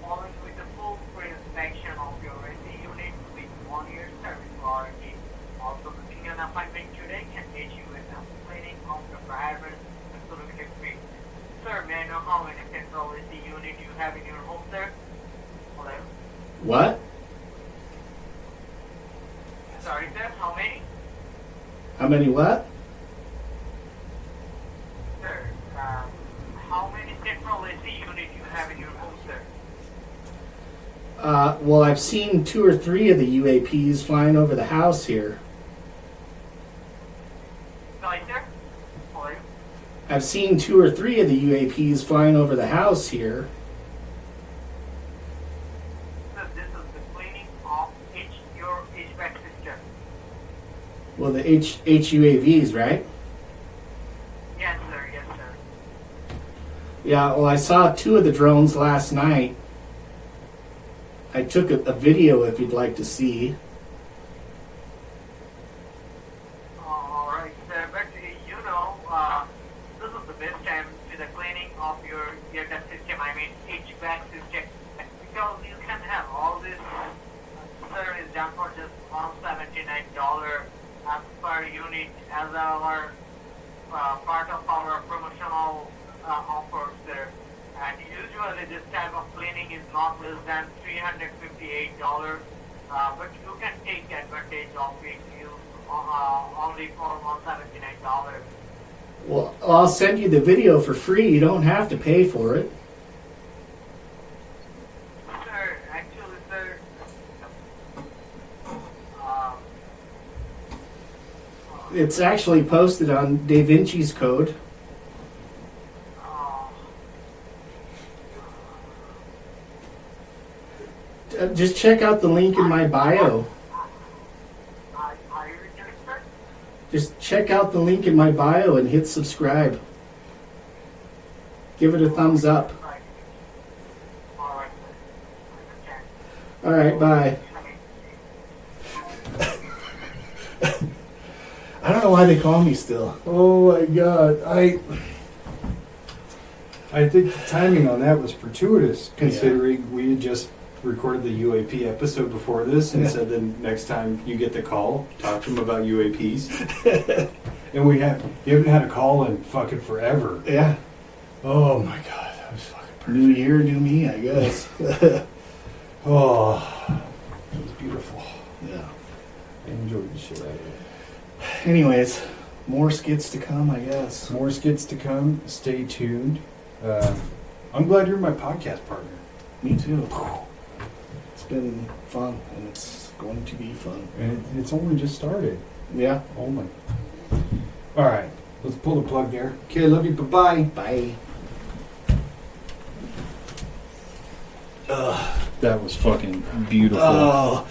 following with a full free inspection of your AC unit with 1 year service warranty. Also, booking an appointment today can get you a cleaning of the drivers and solution free. Sir, may I know how many central AC unit you have in your home, sir? Hello? What? Sorry, sir, how many? How many what? Sir, how many central AC unit you have in your home, sir? Well, I've seen 2 or 3 of the UAPs flying over the house here. Sorry, sir? Hello? I've seen 2 or 3 of the UAPs flying over the house here. Sir, this is the cleaning of your HVAC system. Well, the HUAVs, right? Yes, sir, yes, sir. Yeah, well, I saw 2 of the drones last night. I took a video if you'd like to see. Alright, sir, but this is the best time to the cleaning of your data system, I mean HVAC system, because you can have all this service done for just $179 per unit as our part of our promotional offers, sir. And usually this type of cleaning is not less than $358, but you can take advantage of it only for $179. Well, I'll send you the video for free. You don't have to pay for it. Sir, actually, sir, It's actually posted on Dave-inci's code. Just check out the link in my bio. are you interested? Just check out the link in my bio and hit subscribe. Give it a thumbs up. Right. Alright, sir. All right, bye. I don't know why they call me still. Oh my God. I think the timing on that was fortuitous, considering we had just recorded the UAP episode before this and said then next time you get the call, talk to them about UAPs. And you haven't had a call in fucking forever. Yeah. Oh my God, that was fucking perfect. New year, new me, I guess. Oh, it was beautiful. Yeah. I enjoyed the shit out of it. Anyways, more skits to come, I guess. More skits to come. Stay tuned. I'm glad you're my podcast partner. Me too. It's been fun, and it's going to be fun. And it's only just started. Yeah. Oh my. All right, let's pull the plug there. Okay, love you. Bye bye. Bye. That was fucking beautiful. Oh.